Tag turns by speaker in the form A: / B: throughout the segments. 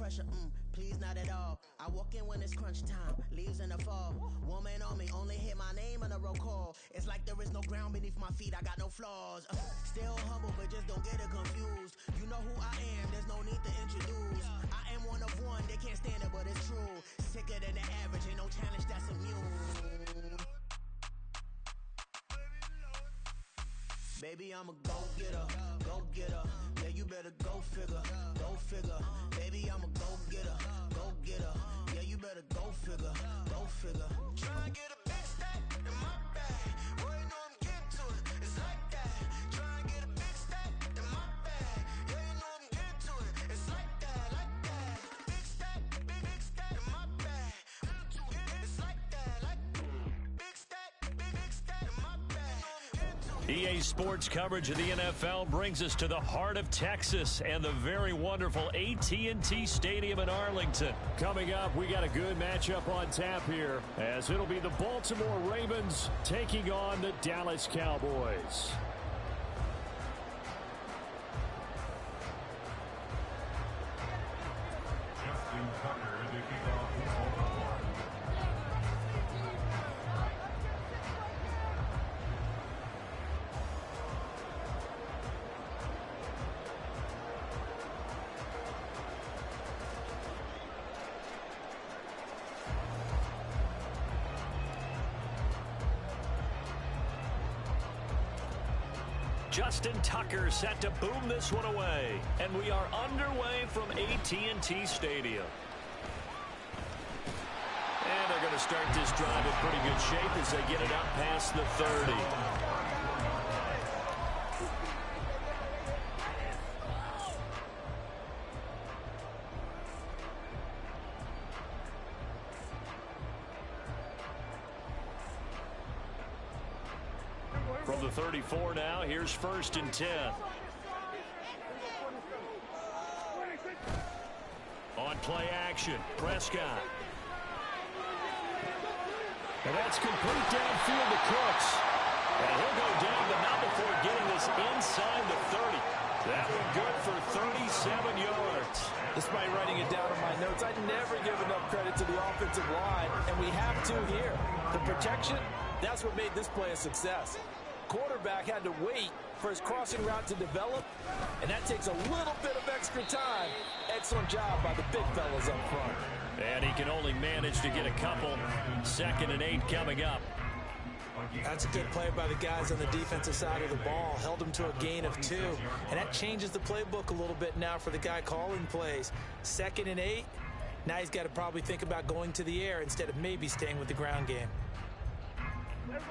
A: pressure, please not at all. I walk in when it's crunch time, leaves in the fall. Woman on me, only hit my name on a roll call. It's like there is no ground beneath my feet, I got no flaws. Still humble, but just don't get it confused. You know who I am, there's no need to introduce. I am one of one, they can't stand it, but it's true. Sicker than the average, ain't no challenge that's immune. Baby, I'm a go-getter, go-getter. Yeah, you better go figure, go figure. Baby, I'm a go-getter, go-getter. Yeah, you better go figure, go figure. Try and get a big stack in my bag. Boy, you know I'm getting to it, it's like that. Try and get a big stack in my bag. Yeah, you know I'm getting to it, it's like that, like that. Big stack, big stack in my bag. It's like that, like big stack in my bag.
B: EA Sports coverage of the NFL brings us to the heart of Texas and the very wonderful AT&T Stadium in Arlington.
C: Coming up, we got a good matchup on tap here, as it'll be the Baltimore Ravens taking on the Dallas Cowboys.
B: Justin Tucker set to boom this one away. And we are underway from AT&T Stadium. And they're going to start this drive in pretty good shape as they get it up past the 30. From the 34 now, here's 1st and 10. On play action, Prescott.
C: And that's complete downfield to Cooks.
B: And he'll go down, but not before getting this inside the 30. That one good for 37 yards.
D: Despite writing it down in my notes, I never give enough credit to the offensive line, and we have to here. The protection, that's what made this play a success. Quarterback had to wait for his crossing route to develop, and that takes a little bit of extra time. Excellent job by the big fellas up front.
B: And he can only manage to get a couple. 2nd and 8 coming up.
D: That's a good play by the guys on the defensive side of the ball. Held him to a gain of 2, and that changes the playbook a little bit now for the guy calling plays. 2nd and 8, now he's got to probably think about going to the air instead of maybe staying with the ground game.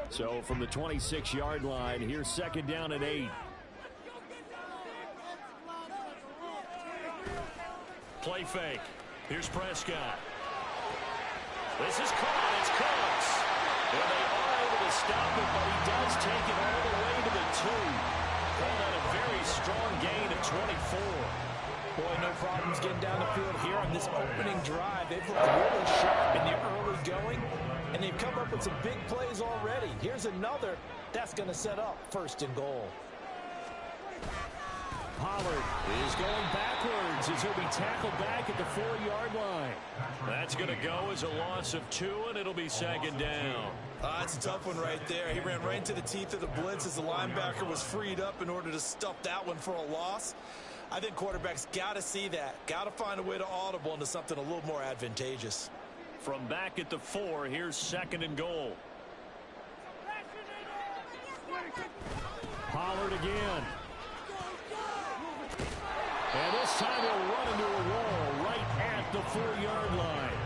C: So from the 26-yard line, here's 2nd down and 8.
B: Play fake. Here's Prescott. This is caught. It's Cooks. And they are able to stop it, but he does take it all the way to the 2. Call that a very strong gain of 24.
D: Boy, no problems getting down the field here on this opening drive. They've looked really sharp in the early going, and they've come up with some big plays already. Here's another that's going to set up 1st and goal.
C: Pollard is going backwards as he'll be tackled back at the 4-yard line.
B: That's going to go as a loss of 2, and it'll be 2nd down.
D: That's a tough one right there. He ran right into the teeth of the blitz as the linebacker was freed up in order to stuff that one for a loss. I think quarterbacks got to see that. Got to find a way to audible into something a little more advantageous.
B: From back at the 4, here's 2nd and goal.
C: Pollard again. And this time he'll run into a wall right at the 4-yard line.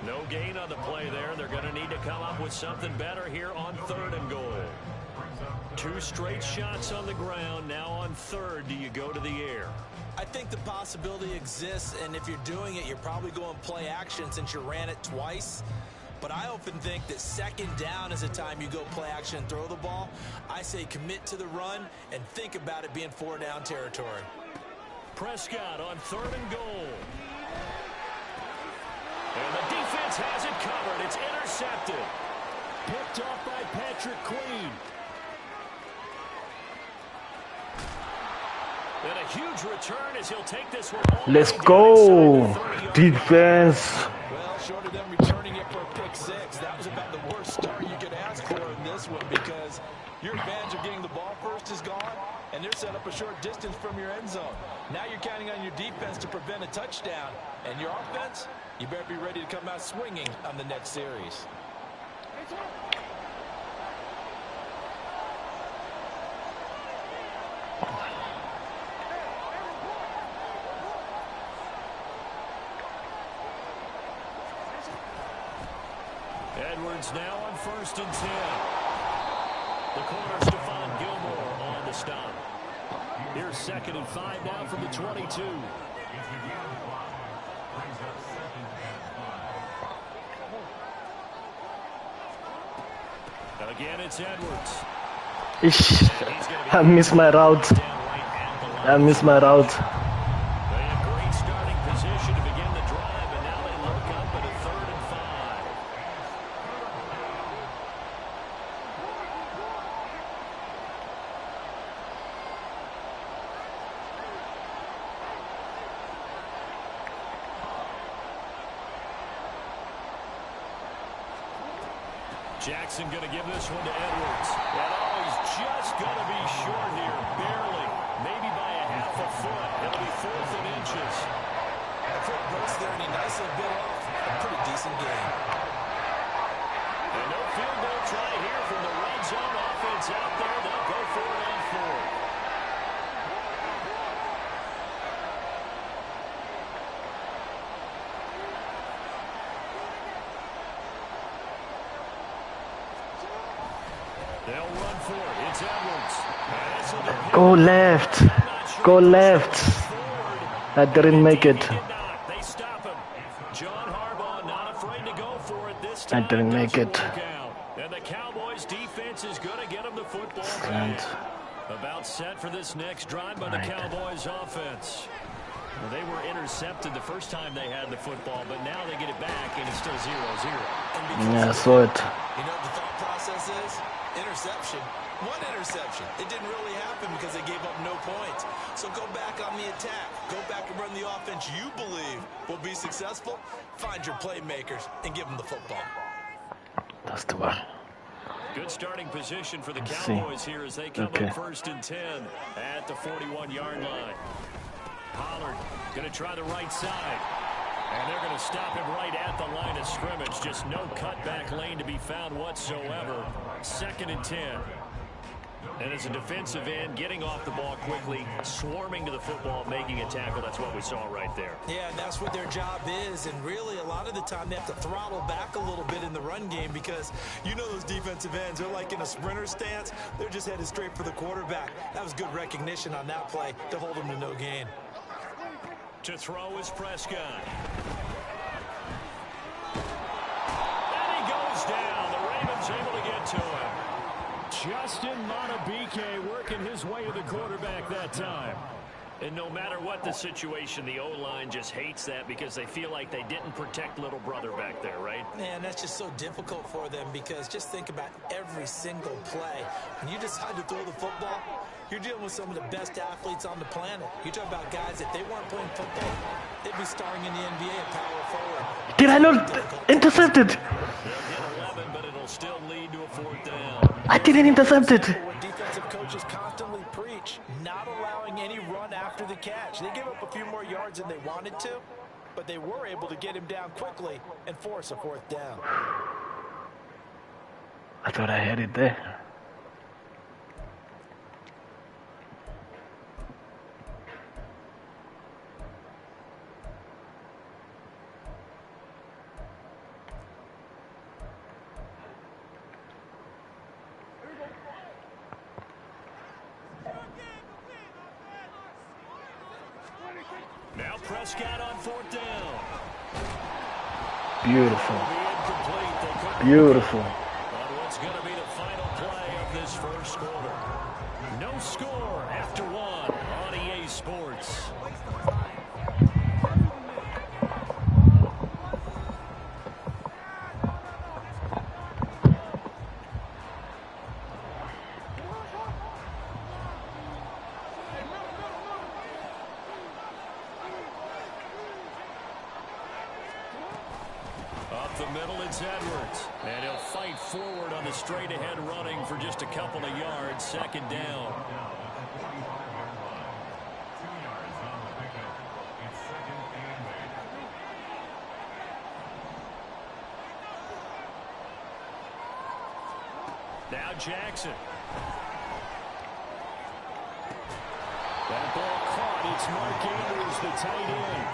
B: No gain on the play there. They're going to need to come up with something better here on 3rd and goal. 2 straight shots on the ground. Now on 3rd, do you go to the air?
D: I think the possibility exists, and if you're doing it, you're probably going play action since you ran it twice. But I often think that 2nd down is a time you go play action and throw the ball. I say commit to the run and think about it being 4-down territory.
B: Prescott on 3rd and goal. And the defense has it covered. It's intercepted.
C: Picked off by Patrick Queen. And a huge return as he'll take this one.
E: Let's go. Defense.
D: Well, short of them returning it for a pick six, that was about the worst start you could ask for in this one because your advantage of getting the ball first is gone, and they're set up a short distance from your end zone. Now you're counting on your defense to prevent a touchdown, and your offense, you better be ready to come out swinging on the next series.
C: Edwards now on 1st and 10. The corner, Stephon Gilmore on the stop. Here's 2nd and 5 now from the 22. Again, it's Edwards.
E: I missed my route. I missed my route.
C: They had great starting position to begin the drive, and now they look up at a 3rd and 5. Jackson going to give this one to Edwards. And oh, he's just going to be short here, barely. Maybe by a half a foot. It'll be 4th and inches.
D: A quick burst there, and he nicely bit off a pretty decent game.
C: And no field goal try here from the red zone offense out there. They'll go for it on 4th. They'll run for it. It's Edwards.
E: Go left. Go left. I didn't make it.
C: They stop him. John Harbaugh not afraid to go for it this time.
E: I didn't make it.
C: And the Cowboys defense is going to get him the football back. About set for this next drive by the Cowboys offense. Well, they were intercepted the first time they had the football, but now they get it back, and it's still 0-0.
E: Yeah, I saw it.
D: You know what the thought process is? Interception. One interception. It didn't really happen because they gave up no points. So go back on the attack. Go back and run the offense you believe will be successful. Find your playmakers and give them the football.
E: That's the one.
C: Good starting position for the Cowboys here as they come up 1st and 10 at the 41-yard line. Pollard going to try the right side. And they're going to stop him right at the line of scrimmage. Just no cutback lane to be found whatsoever. 2nd and 10. And as a defensive end, getting off the ball quickly, swarming to the football, making a tackle. That's what we saw right there.
D: Yeah, and that's what their job is. And really, a lot of the time, they have to throttle back a little bit in the run game because you know those defensive ends, they're like in a sprinter stance. They're just headed straight for the quarterback. That was good recognition on that play to hold him to no gain.
C: To throw is Prescott. And he goes down. The Ravens able to get to him. Justin Montebique working his way to the quarterback that time. And no matter what the situation, the O-line just hates that because they feel like they didn't protect little brother back there, right?
D: Man, that's just so difficult for them because just think about every single play. When you decide to throw the football, you're dealing with some of the best athletes on the planet. You talk about guys, if they weren't playing football, they'd be starring in the NBA at power forward.
E: Did I not intercept it?
C: They'll get 11, but it'll still lead to a 4th down.
E: I didn't intercept it.
D: What defensive coaches constantly preach, not allowing any run after the catch. They gave up a few more yards than they wanted to, but they were able to get him down quickly and force a 4th down.
E: I thought I had it there.
C: Now Prescott on 4th down.
E: Beautiful. Beautiful.
C: On what's going to be the final play of this first quarter. No score after 1 on EA Sports. Up the middle, it's Edwards. And he'll fight forward on the straight-ahead running for just a couple of yards. Second down. Now Jackson. That ball caught. It's Mark Andrews, the tight end.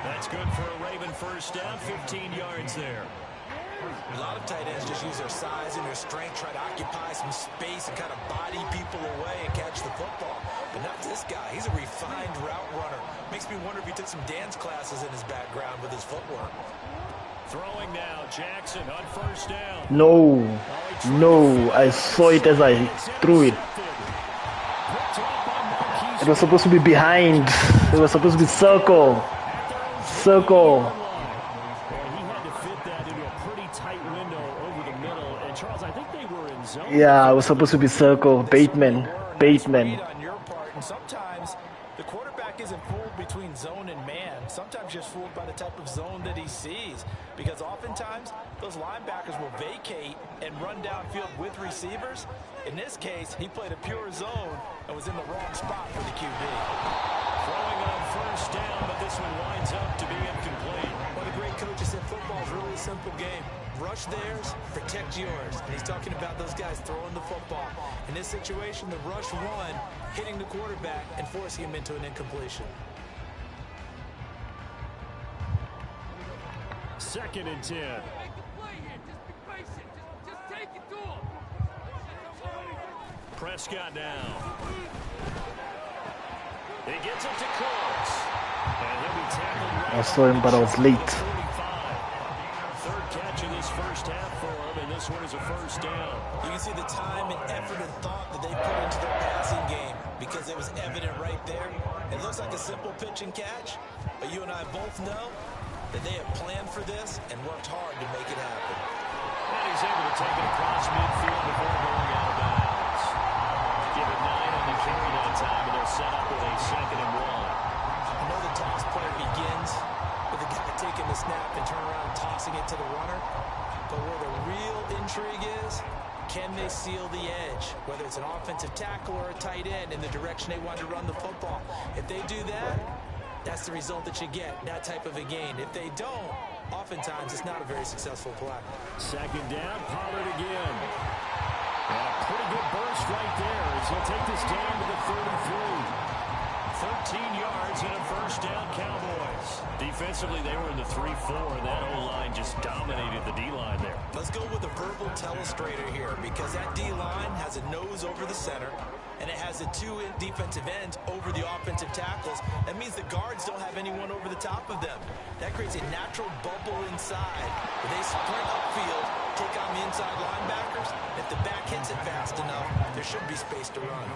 C: That's good for a Raven first down, 15 yards there.
D: A lot of tight ends just use their size and their strength, try to occupy some space and kind of body people away and catch the football. But not this guy. He's a refined route runner. Makes me wonder if he took some dance classes in his background with his footwork. Throwing now, Jackson on first down.
E: No, I saw it as I threw it. It was supposed to be behind. It was supposed to be circle.
C: He had to fit that into a pretty tight window over the middle. And Charles, I think they were in zone.
E: Yeah, it was supposed to be circle. Bateman.
D: On your part, and sometimes the quarterback isn't fooled between zone and man. Sometimes just fooled by the type of zone that he sees. Because oftentimes, those linebackers will vacate and run downfield with receivers. In this case, he played a pure zone and was in the wrong spot for the QB.
C: Throwing on first down, but this one winds up to be incomplete.
D: One of the great coaches said football is really a simple game. Rush theirs, protect yours. And he's talking about those guys throwing the football. In this situation, the rush one, hitting the quarterback and forcing him into an incompletion.
C: Second and 10. Prescott now. He gets it to Cooks. And he'll be tackled right.
E: I saw him, but I was late.
C: Third catch of this first half for him, and this one is a first down.
D: You can see the time and effort and thought that they put into their passing game because it was evident right there. It looks like a simple pitch and catch, but you and I both know that they have planned for this and worked hard to make it happen.
C: And he's able to take it across midfield before going out of bounds. Give it 9 on the carry that time, and they'll set up with a 2nd and 1.
D: I know the toss play begins with the guy taking the snap and turn around and tossing it to the runner. But where the real intrigue is, can they seal the edge? Whether it's an offensive tackle or a tight end in the direction they want to run the football. If they do that, that's the result that you get, that type of a gain. If they don't, oftentimes it's not a very successful play.
C: Second down, Pollard again. And a pretty good burst right there as he'll take this down to the 33. 13 yards and a first down, Cowboys. Defensively, they were in the 3-4, and that O-line just dominated the D-line there.
D: Let's go with a verbal telestrator here because that D-line has a nose over the center, and it has the 2 defensive ends over the offensive tackles. That means the guards don't have anyone over the top of them. That creates a natural bubble inside where they sprint upfield, take on the inside linebackers. If the back hits it fast enough, there should be space to run.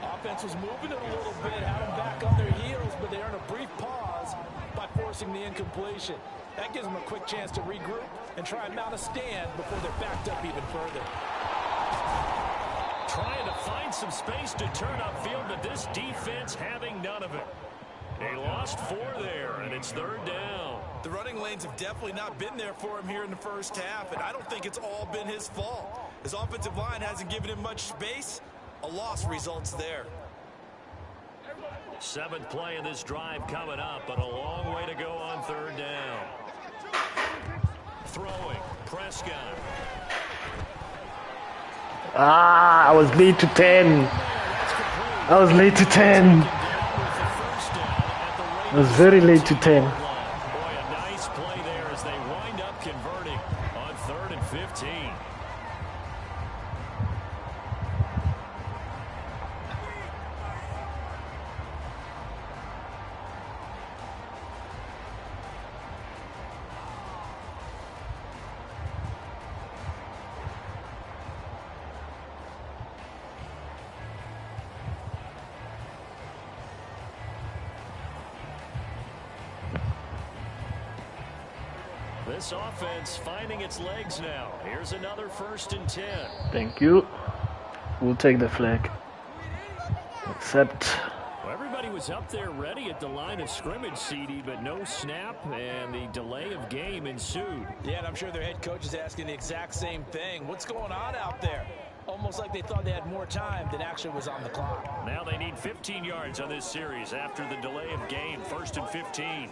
D: Offense was moving it a little bit, had them back on their heels, but they earned a brief pause by forcing the incompletion. That gives them a quick chance to regroup and try and mount a stand before they're backed up even further.
C: Trying to find some space to turn upfield, but this defense having none of it. They lost 4 there, and it's 3rd down.
D: The running lanes have definitely not been there for him here in the first half, and I don't think it's all been his fault. His offensive line hasn't given him much space. A loss results there.
C: 7th play of this drive coming up, but a long way to go on 3rd down. Throwing, Prescott.
E: I was late to 10. I was late to 10. I was very late to 10.
C: Boy, a nice play there as they wind up converting on 3rd and 15. This offense finding its legs now. Here's another 1st and 10.
E: Thank you. We'll take the flag. Except
C: Well, everybody was up there ready at the line of scrimmage, CD, but no snap, and the delay of game ensued.
D: Yeah, and I'm sure their head coach is asking the exact same thing. What's going on out there? Almost like they thought they had more time than actually was on the clock.
C: Now they need 15 yards on this series after the delay of game. 1st and 15.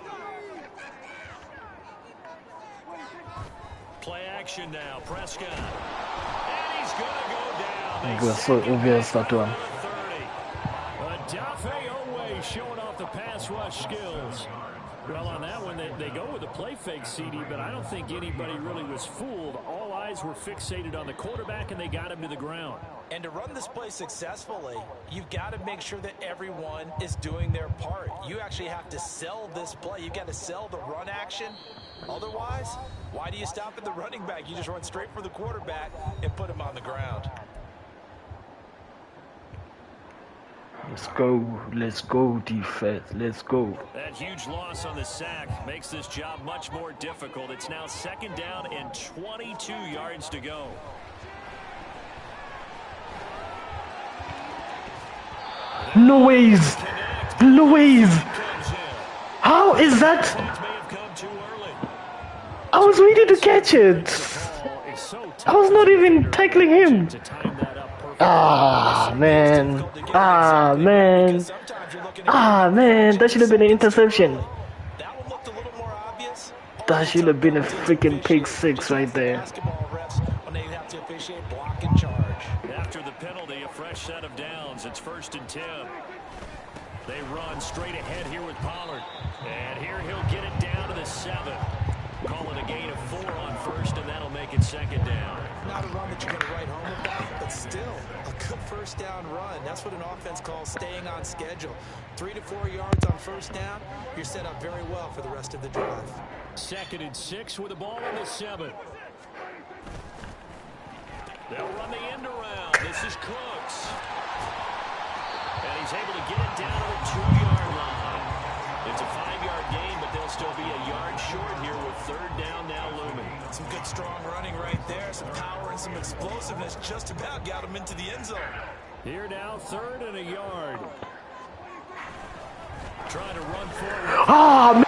C: Play action now. Prescott. And he's going to go down.
E: It was so obvious, that one.
C: Dafe Owe showing off the pass rush skills. Well, on that one, they go with a play fake, CD, but I don't think anybody really was fooled. All eyes were fixated on the quarterback, and they got him to the ground.
D: And to run this play successfully, you've got to make sure that everyone is doing their part. You actually have to sell this play. You've got to sell the run action. Otherwise, why do you stop at the running back? You just run straight for the quarterback and put him on the ground.
E: Let's go, defense. Let's go.
C: That huge loss on the sack makes this job much more difficult. It's now 2nd down and 22 yards to go.
E: Louise! How is that? I was ready to catch it. I was not even tackling him. Man. That should have been an interception. That should have been a freaking pick 6 right there.
C: After the penalty, a fresh set of downs. It's 1st and 10. They run straight ahead here with Pollard. And here he'll get it down to the 7. Call it a gain of 4 on 1st, and that'll make it 2nd down.
D: Not a run that you're going to write home about, but still a good 1st down run. That's what an offense calls staying on schedule. 3 to 4 yards on 1st down, you're set up very well for the rest of the drive.
C: 2nd and 6 with the ball on the 7. They'll run the end around. This is Cooks. And he's able to get it down to the 2-yard line. It's a 5-yard gain, but they'll still be a yard short here with 3rd down now looming.
D: Some good strong running right there. Some power and some explosiveness just about got him into the end zone.
C: Here now, 3rd and a yard. Trying to run forward.
E: Man.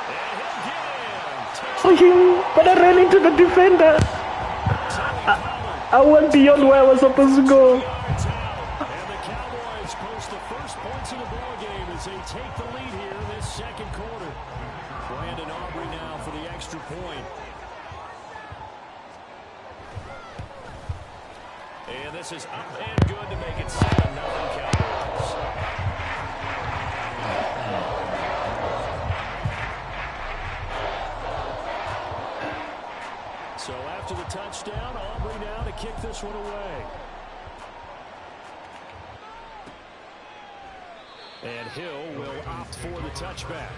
E: But I ran into the defender. I went beyond where I was supposed to go.
C: And the Cowboys post the first points in the ball game as they take the lead here in this 2nd quarter. Brandon Aubrey now for the extra point. And this is up and good to make it 7-0 Cowboys. So after the touchdown, Aubrey now to kick this one away. And Hill will opt for the touchback.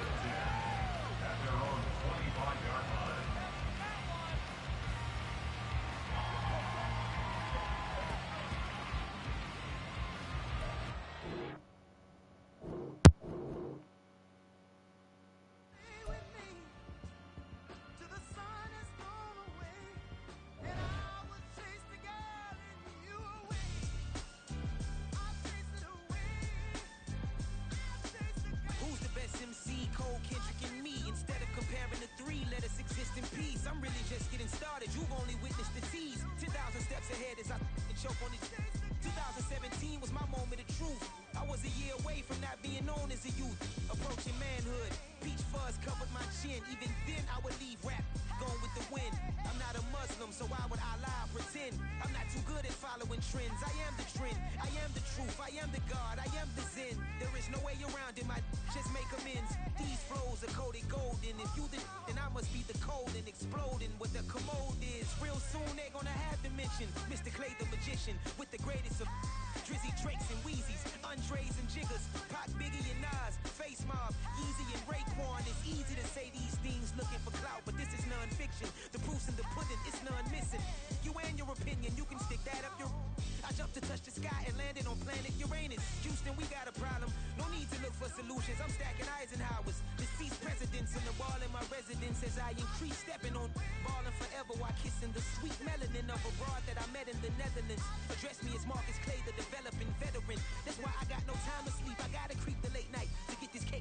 A: That's why I got no time to sleep. I gotta creep the late night to get this cake.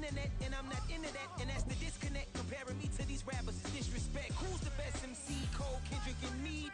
A: internet, and I'm not into that, and that's the disconnect. Comparing me to these rappers is disrespect. Who's the best MC? Cole, Kendrick, and me?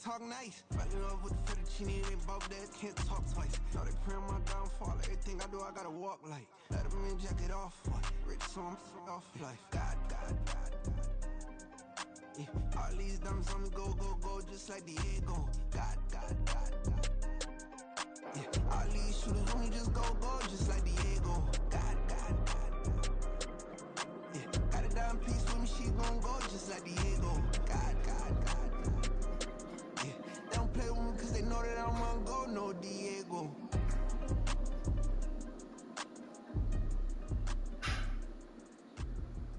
A: Talk nice, falling love with the fettuccine, they both dead, can't talk twice. Now they pray on my downfall, everything I do, I gotta walk like. Let them in, jacket off, rich, so I'm off life. God. Yeah. All these diamonds on me, go, just like Diego. God. Yeah. All these shooters on me, just go, just like Diego. God. Yeah. Got a dime piece with me, she gon' go, just like Diego. God. Yeah. They don't play with me cause they know that I'm on go, no Diego.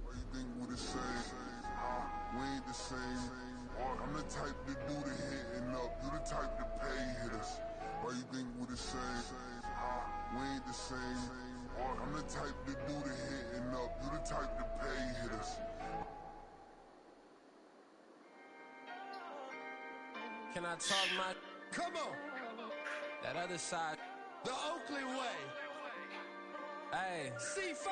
F: What you think we the same? We ain't the same. I'm the type to do the hitting up, you the type to pay hitters. Why you think we the same? We ain't the same. I'm the type to do the hitting up, you the type to pay hitters.
A: Can I talk my... Come on! That other side. The Oakland way. Hey, C5.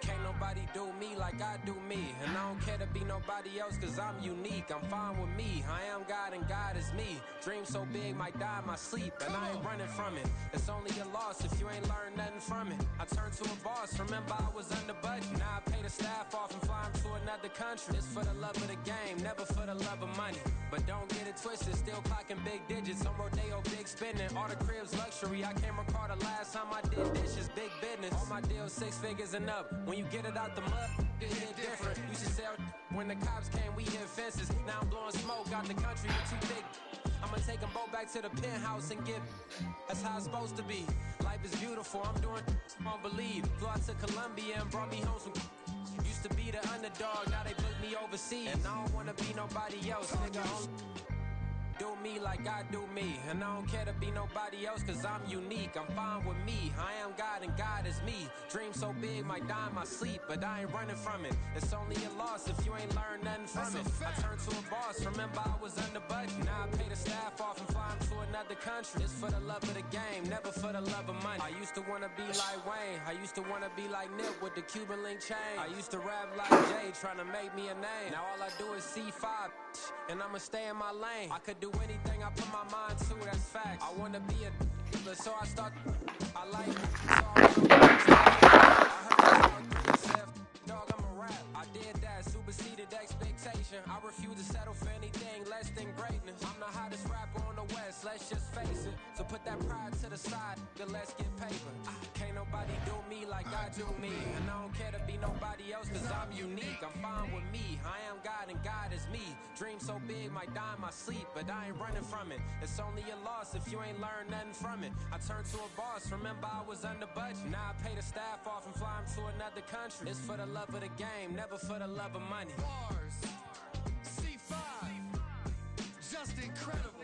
A: Can't nobody do me like I do me. And I don't care to be nobody else cause I'm unique. I'm fine with me. I am God and God is me. Dream so big might die in my sleep. And I ain't running from it. It's only a loss if you ain't learned nothing from it. I turned to a boss. Remember I was under budget. Now I pay the staff off and fly them to another country. It's for the love of the game, never for the love of money. But don't get it twisted, still clocking big digits. On Rodeo, big spending. All the cribs luxury. I can't recall the last time I did dishes. Big business. All my deals 6 figures and up. When you get it out the mud, it hit different. Used to sell when the cops came, we hit fences. Now I'm blowing smoke out the country with 2 big. I'ma take them both back to the penthouse and give. That's how it's supposed to be. Life is beautiful, I'm doing won't believe. Flew out to Colombia and brought me home some. Used to be the underdog, now they put me overseas. And I don't wanna be nobody else, nigga. Do me like I do me. And I don't care to be nobody else cause I'm unique. I'm fine with me. I am God and God is me. Dream so big might die in my sleep. But I ain't running from it. It's only a loss if you ain't learned nothing from it. I turned to a boss. Remember I was under budget. Now I pay the staff off and fly them to another country. It's for the love of the game, never for the love of money. I used to wanna be like Wayne. I used to wanna be like Nip with the Cuban link chain. I used to rap like Jay trying to make me a name. Now all I do is C5 and I'ma stay in my lane. I could do anything I put my mind to, that's facts. I wanna be a but so I start I like dog, I'm a rap. I did that, superseded expectation. I refuse to settle for anything less than greatness. I'm the hottest rapper on the west, let's just face it. So put that pride to the side, then let's get paper. Can't nobody do me like I do me. And I don't care to be nobody else cause I'm unique. I'm fine with me, I am God and God is me. Dream so big might die in my sleep, but I ain't running from it. It's only a loss if you ain't learned nothing from it. I turned to a boss, remember I was under budget. Now I pay the staff off and fly them to another country. It's for the love of the game, never for the love of money. Bars, C5, just incredible.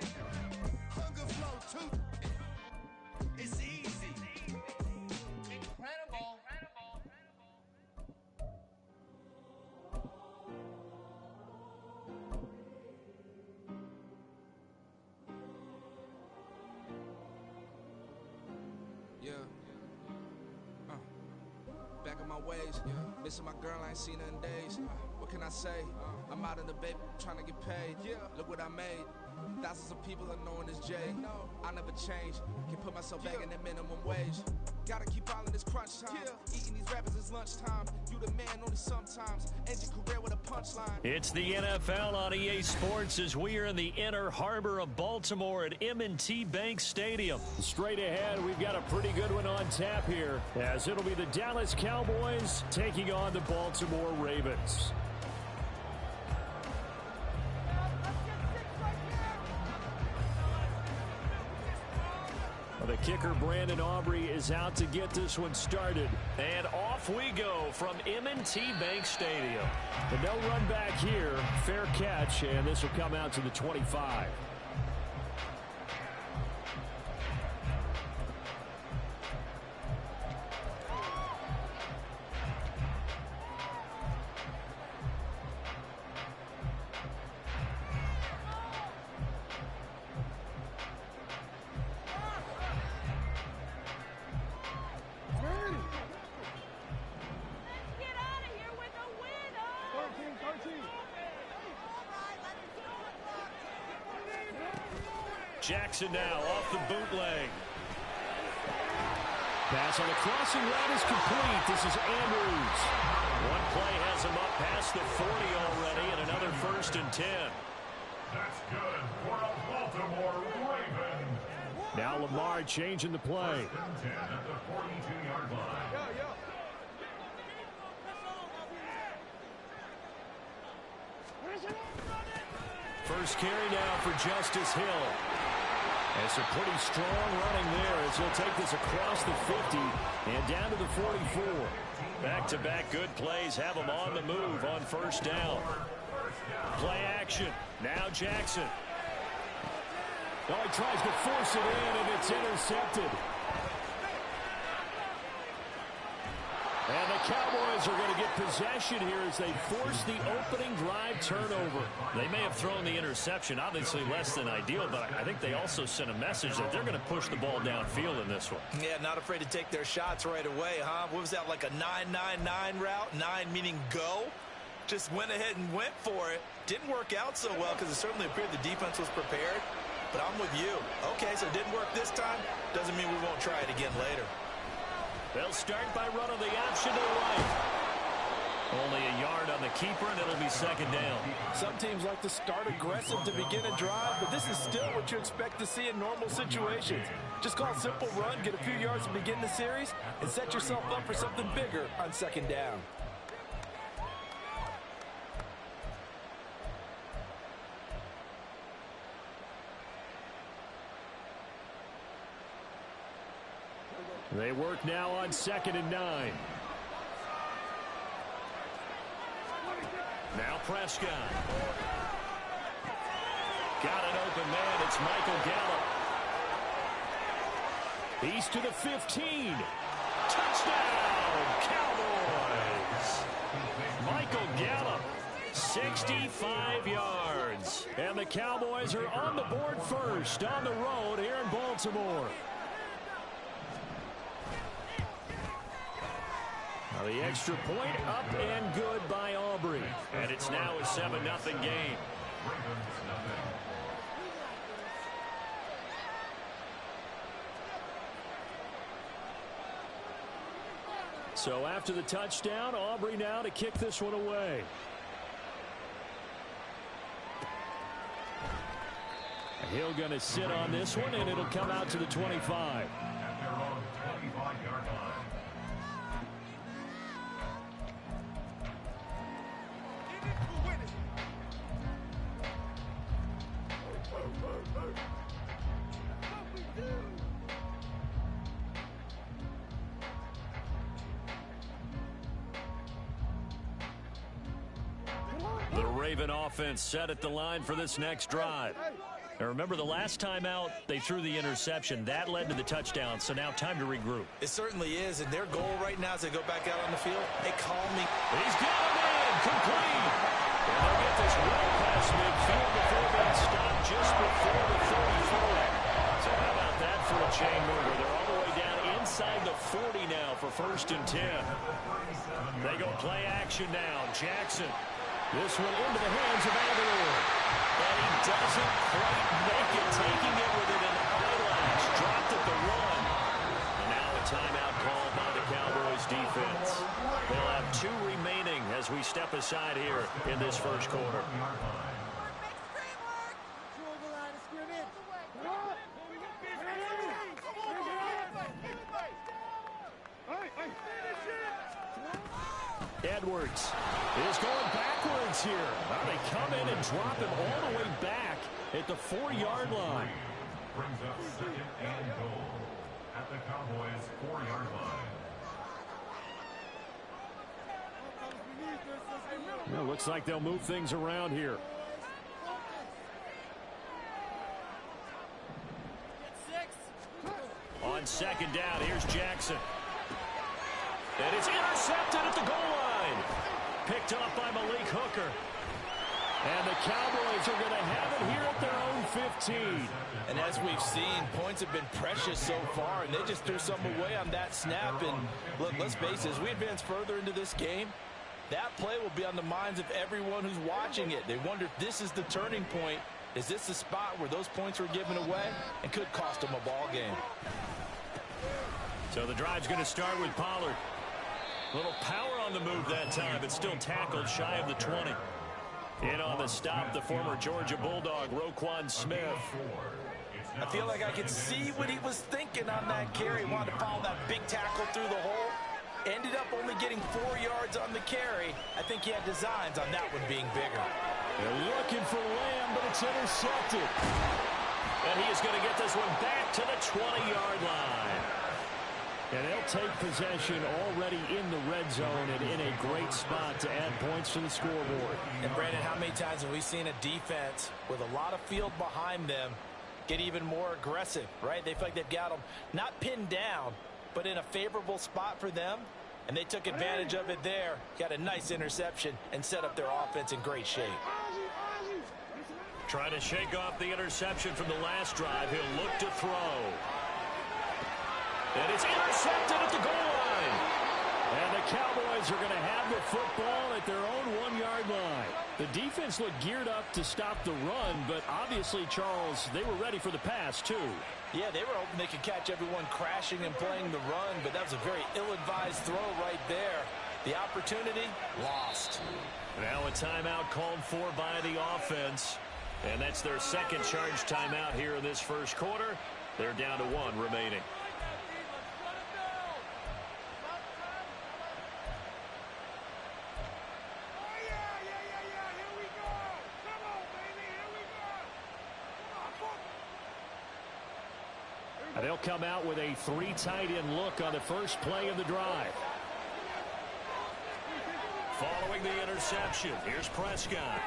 A: Hunger flow too. It's easy. Incredible.
G: Yeah. Back on my ways. Missing my girl, I ain't seen her in days. What can I say? I'm out in the baby trying to get paid. Look what I made. Thousands of people are knowing this Jay. I never change. Can put myself back in the minimum wage. Gotta keep all in this crunch time. Eating these rappers is lunchtime. You the man only sometimes. End your career with a punchline.
B: It's the NFL on EA Sports as we are in the inner harbor of Baltimore at M&T Bank Stadium. Straight ahead, we've got a pretty good one on tap here, as it'll be the Dallas Cowboys taking on the Baltimore Ravens. The kicker, Brandon Aubrey, is out to get this one started. And off we go from M&T Bank Stadium. And no run back here. Fair catch, and this will come out to the 25. Jackson now off the bootleg. Pass on the crossing route is complete. This is Andrews. One play has him up past the 40 already, and another 1st and 10.
C: That's good for a Baltimore Raven.
B: Now Lamar changing the play.
C: 1st and 10 at the 42-yard line.
B: First carry now for Justice Hill. It's a pretty strong running there as he'll take this across the 50 and down to the 44. Back-to-back good plays have him on the move on 1st down. Play action. Now Jackson. Oh, he tries to force it in, and it's intercepted. And the Cowboys are going to get possession here as they force the opening drive turnover. They may have thrown the interception, obviously less than ideal, but I think they also sent a message that they're going to push the ball downfield in this one.
D: Yeah, not afraid to take their shots right away, huh? What was that, like a 9-9-9 route? 9 meaning go? Just went ahead and went for it. Didn't work out so well because it certainly appeared the defense was prepared. But I'm with you. Okay, so it didn't work this time. Doesn't mean we won't try it again later.
B: They'll start by running the option to the right. Only a yard on the keeper, and it'll be 2nd down.
D: Some teams like to start aggressive to begin a drive, but this is still what you expect to see in normal situations. Just call a simple run, get a few yards to begin the series, and set yourself up for something bigger on 2nd down.
B: They work now on 2nd and 9. Now Prescott. Got an open man. It's Michael Gallup. He's to the 15. Touchdown, Cowboys. Michael Gallup, 65 yards. And the Cowboys are on the board first on the road here in Baltimore. The extra point up and good by Aubrey. And it's now a 7-0 game. So after the touchdown, Aubrey now to kick this one away. Hill going to sit on this one, and it'll come out to the 25.
C: At their own 25-yard line.
B: The Raven offense set at the line for this next drive. Now remember, the last time out, they threw the interception. That led to the touchdown, so now time to regroup.
D: It certainly is, and their goal right now as they go back out on the field, hey, call me.
B: He's got him in, complete. And they'll get this well past midfield before being stopped just before the 34. So how about that for a chain mover? They're all the way down inside the 40 now for 1st and 10. They go play action now. Jackson. This one into the hands of Aguilar. And he doesn't quite make it, taking it within an eyelash. Dropped at the 1. And now a timeout called by the Cowboys defense. They'll have 2 remaining as we step aside here in this first quarter. Edwards is going backwards here. Now they come in and drop him all the way back at the 4-yard line.
H: Brings up 2nd and goal at the Cowboys' 4-yard line.
B: Well, looks like they'll move things around here. On 2nd down, here's Jackson. And it's intercepted at the goal line. Picked up by Malik Hooker. And the Cowboys are going to have it here at their own 15.
D: And as we've seen, points have been precious so far, and they just threw some away on that snap. And look, let's face it, as we advance further into this game, that play will be on the minds of everyone who's watching it. They wonder if this is the turning point. Is this the spot where those points were given away and could cost them a ball game?
B: So the drive's going to start with Pollard. A little power on the move that time, but still tackled shy of the 20. In on the stop, the former Georgia Bulldog, Roquan Smith.
D: I feel like I could see what he was thinking on that carry. He wanted to follow that big tackle through the hole. Ended up only getting 4 yards on the carry. I think he had designs on that one being bigger.
B: They're looking for Lamb, but it's intercepted. And he is going to get this one back to the 20-yard line. And they'll take possession already in the red zone and in a great spot to add points to the scoreboard.
D: And, Brandon, how many times have we seen a defense with a lot of field behind them get even more aggressive, right? They feel like they've got them not pinned down, but in a favorable spot for them. And they took advantage of it there. Got a nice interception and set up their offense in great shape.
B: Trying to shake off the interception from the last drive. He'll look to throw. And it's intercepted at the goal line. And the Cowboys are going to have the football at their own 1-yard line. The defense looked geared up to stop the run, but obviously, Charles, they were ready for the pass, too.
D: Yeah, they were hoping they could catch everyone crashing and playing the run, but that was a very ill-advised throw right there. The opportunity, lost.
B: Now a timeout called for by the offense. And that's their second charge timeout here in this first quarter. They're down to 1 remaining. And they'll come out with a 3 tight end look on the first play of the drive. Following the interception, here's Prescott.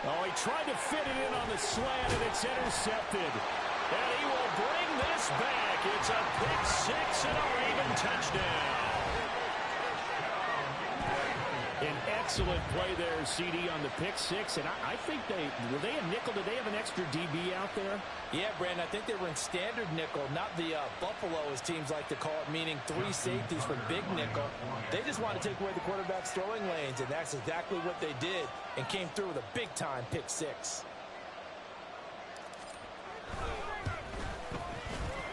B: Oh, he tried to fit it in on the slant, and it's intercepted. And he will bring this back. It's a pick 6 and a Raven touchdown. An excellent play there, CD, on the pick 6. And I think were they a nickel? Did they have an extra DB out there?
D: Yeah, Brandon, I think they were in standard nickel, not the Buffalo, as teams like to call it, meaning 3 safeties for big nickel. They just want to take away the quarterback's throwing lanes, and that's exactly what they did, and came through with a big-time pick 6.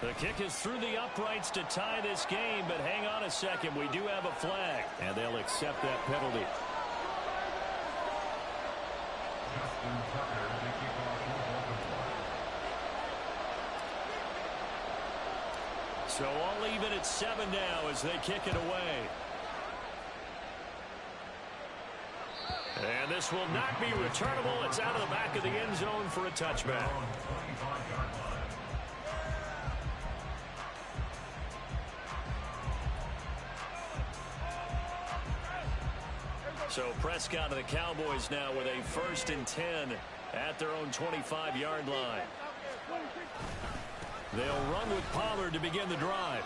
B: The kick is through the uprights to tie this game, but hang on a second. We do have a flag, and they'll accept that penalty. So all even at 7 now as they kick it away. And this will not be returnable. It's out of the back of the end zone for a touchback. So Prescott and the Cowboys now with a 1st and 10 at their own 25-yard line. They'll run with Pollard to begin the drive.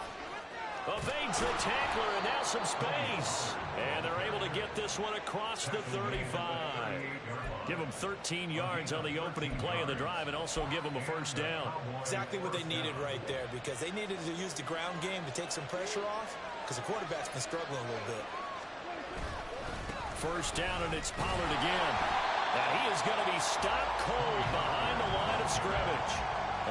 B: Evades the tackler, and now some space. And they're able to get this one across the 35. Give them 13 yards on the opening play of the drive and also give them a 1st down.
D: Exactly what they needed right there, because they needed to use the ground game to take some pressure off, because the quarterback's been struggling a little bit.
C: first down, and it's Pollard again. And he is going to be stopped cold behind the line of scrimmage.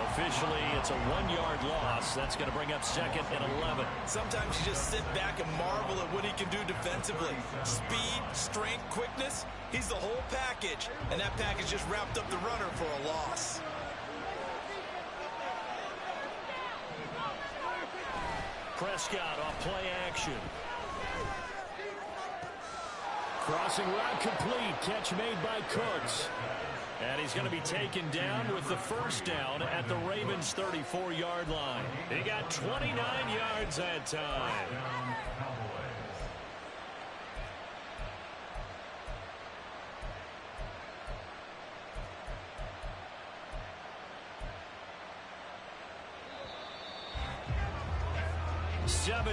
C: Officially, it's a 1-yard loss. That's going to bring up 2nd and 11.
D: Sometimes you just sit back and marvel at what he can do defensively. Speed, strength, quickness. He's the whole package. And that package just wrapped up the runner for a loss.
C: Prescott off play action. Crossing route complete. Catch made by Cooks. And he's going to be taken down with the first down at the Ravens' 34-yard line. He got 29 yards that time.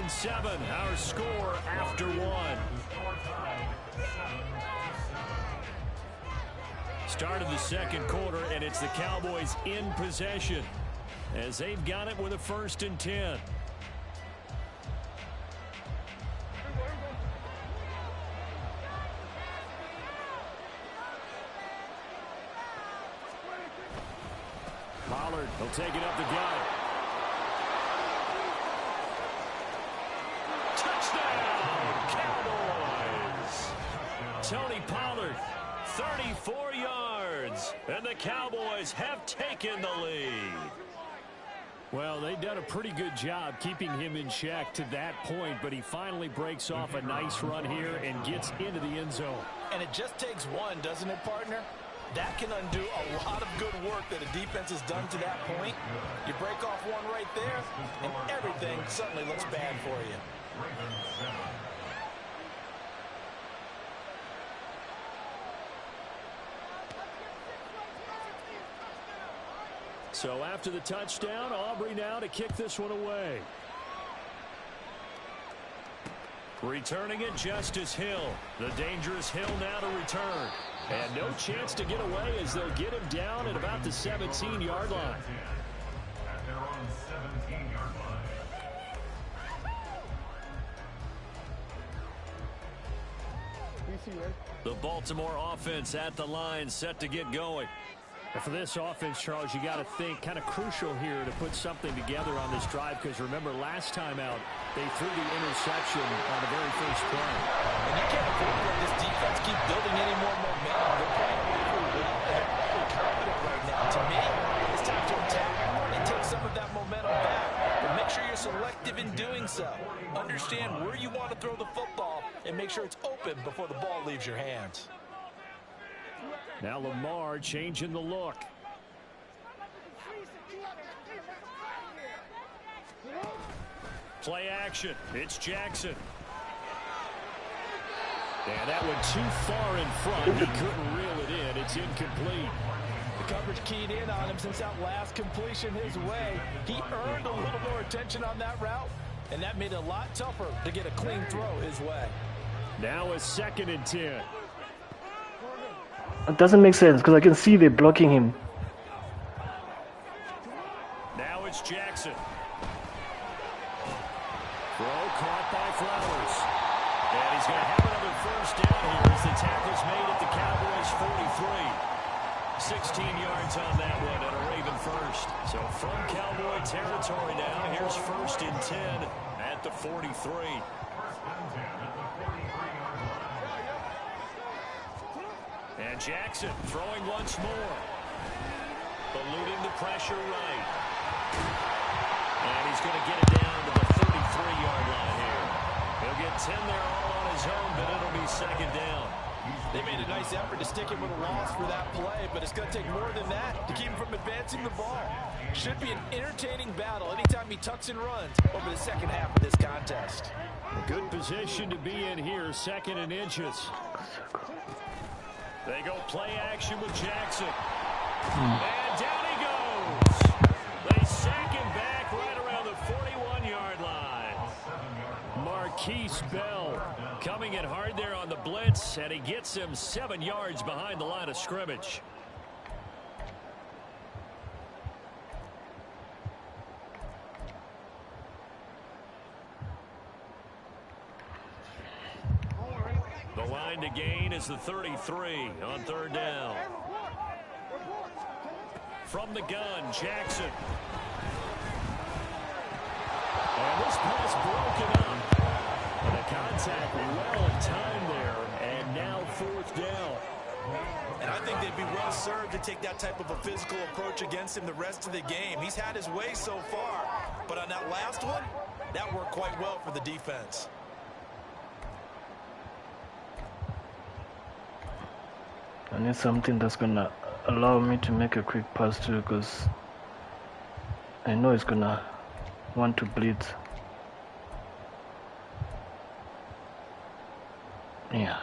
C: Seven, our score after one. Start of the second quarter, and it's the Cowboys in possession as they've got it with a 1st and 10. Pollard, he'll take it up the gut. Touchdown, Cowboys! Tony Pollard, 34 yards, and the Cowboys have taken the lead. Well, they've done a pretty good job keeping him in check to that point, but he finally breaks off a nice run here and gets into the end zone.
D: And it just takes one, doesn't it, partner? That can undo a lot of good work that a defense has done to that point. You break off one right there, and everything suddenly looks bad for you.
C: So after the touchdown, Aubrey now to kick this one away. Returning it, Justice Hill. The dangerous Hill now to return. And no chance to get away as they'll get him down at about the 17-yard line.
H: At their own 17-yard line.
C: The Baltimore offense at the line, set to get going. And for this offense, Charles, you got to think kind of crucial here to put something together on this drive, because remember last time out they threw the interception on the very first play.
D: And you can't afford to let this defense keep building any more momentum. They're playing really confident right now. To me, it's time to attack and take some of that momentum back. But make sure you're selective in doing so. Understand where you want to throw the football and make sure it's open before the ball leaves your hands.
C: Now Lamar changing the look. Play action. It's Jackson. And that went too far in front. He couldn't reel it in. It's incomplete.
D: The coverage keyed in on him since that last completion his way. He earned a little more attention on that route, and that made it a lot tougher to get a clean throw his way.
C: Now a 2nd and 10.
E: It doesn't make sense because I can see they're blocking him.
C: Now it's Jackson. Throw caught by Flowers. And he's going to have another first down here as the tackle's made at the Cowboys' 43. 16 yards on that one and a Raven first. So from Cowboy territory now, here's 1st and 10 at the 43. And Jackson throwing once more. Eluding the pressure right. And he's going to get it down to the 33-yard line here. He'll get 10 there all on his own, but it'll be 2nd down.
D: They made a nice effort to stick him with a loss for that play, but it's going to take more than that to keep him from advancing the ball. Should be an entertaining battle anytime he tucks and runs over the second half of this contest.
C: A good position to be in here, 2nd and inches. They go play action with Jackson. And down he goes. They sack him back right around the 41-yard line. Marquise Bell coming in hard there on the blitz, and he gets him 7 yards behind the line of scrimmage.
B: The line to gain is the 33 on third down. From the gun, Jackson. And this pass broken up. And the contact well in time there. And now fourth down.
D: And I think they'd be well served to take that type of a physical approach against him the rest of the game. He's had his way so far. But on that last one, that worked quite well for the defense.
E: I need something that's going to allow me to make a quick pass too, because I know it's going to want to blitz. Yeah.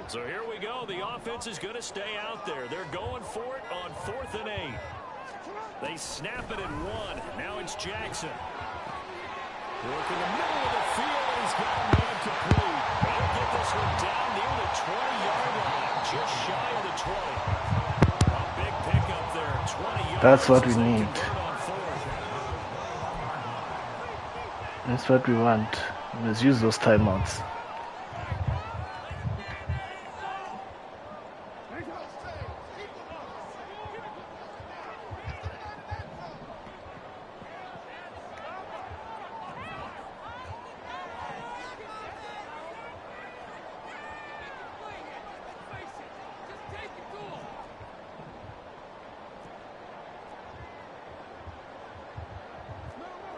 B: So here we go. The offense is going to stay out there. They're going for it on 4th and 8. They snap it in 1. Now it's Jackson. Working the middle of the field, and he's got a man complete. They'll get this one down near the 20-yard line, just shy of the 20. A big pickup there, 20 yards.
E: That's what we need. That's what we want. Let's use those timeouts.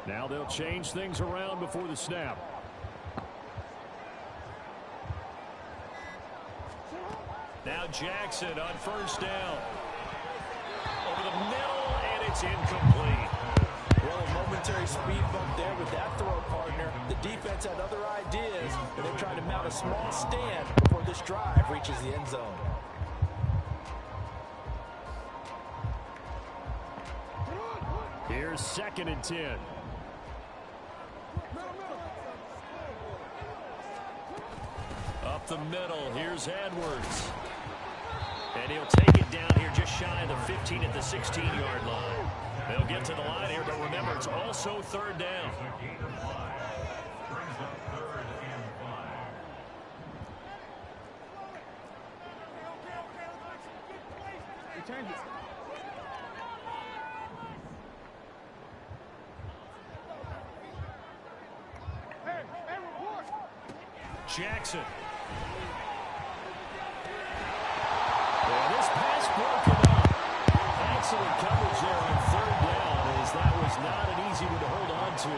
B: Now they'll change things around before the snap. Now Jackson on first down. Over the middle, and it's incomplete.
D: Well, a momentary speed bump there with that throw partner. The defense had other ideas, and they're trying to mount a small stand before this drive reaches the end zone.
B: Here's 2nd and 10. Up the middle, here's Edwards. And he'll take it down here just shy of the 15 at the 16-yard line. They'll get to the line here, but remember, it's also 3rd down. Jackson. Well, this pass broken up. Excellent coverage there on 3rd down, as that was not an easy one to hold on to.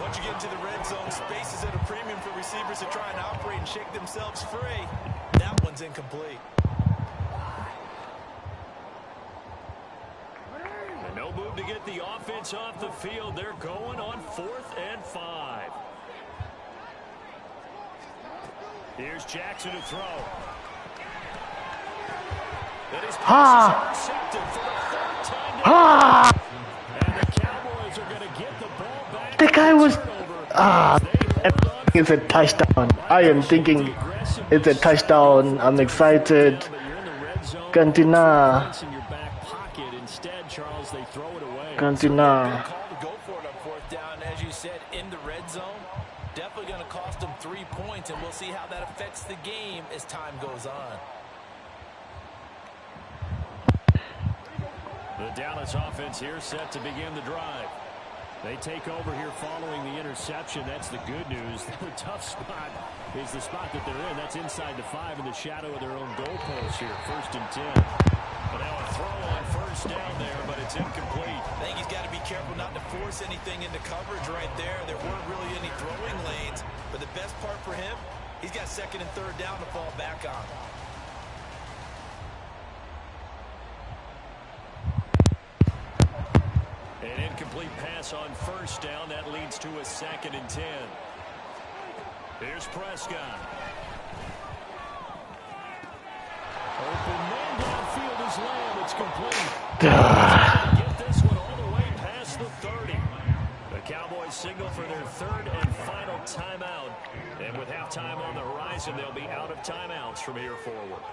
D: Once you get into the red zone, space is at a premium for receivers to try and operate and shake themselves free. That one's incomplete.
B: And no move to get the offense off the field. They're going on 4th and 5. Here's Jackson to throw. That is intercepted for the 3rd time. And the Cowboys are going to get the ball back.
E: The guy was... it's a touchdown. I am thinking it's a touchdown. I'm excited. Cantina. Cantina.
D: Go for it on 4th down, as you said, in the red zone. Definitely going to cost them 3 points, and we'll see how that affects the game as time goes on.
B: The Dallas offense here set to begin the drive. They take over here following the interception. That's the good news. The tough spot is the spot that they're in. That's inside the 5 in the shadow of their own goalpost here. 1st and 10. But now a throw on 1st down there, but it's incomplete.
D: I think he's got to be careful not to force anything into coverage right there. There weren't really any throwing lanes. But the best part for him, he's got 2nd and 3rd down to fall back on.
B: An incomplete pass on 1st down. That leads to a 2nd and 10. Here's Prescott. Open man downfield is Lamb. It's complete. Get this one all the way past the 30. The Cowboys signal for their 3rd and final timeout. And with halftime on the horizon, they'll be out of timeouts from here forward.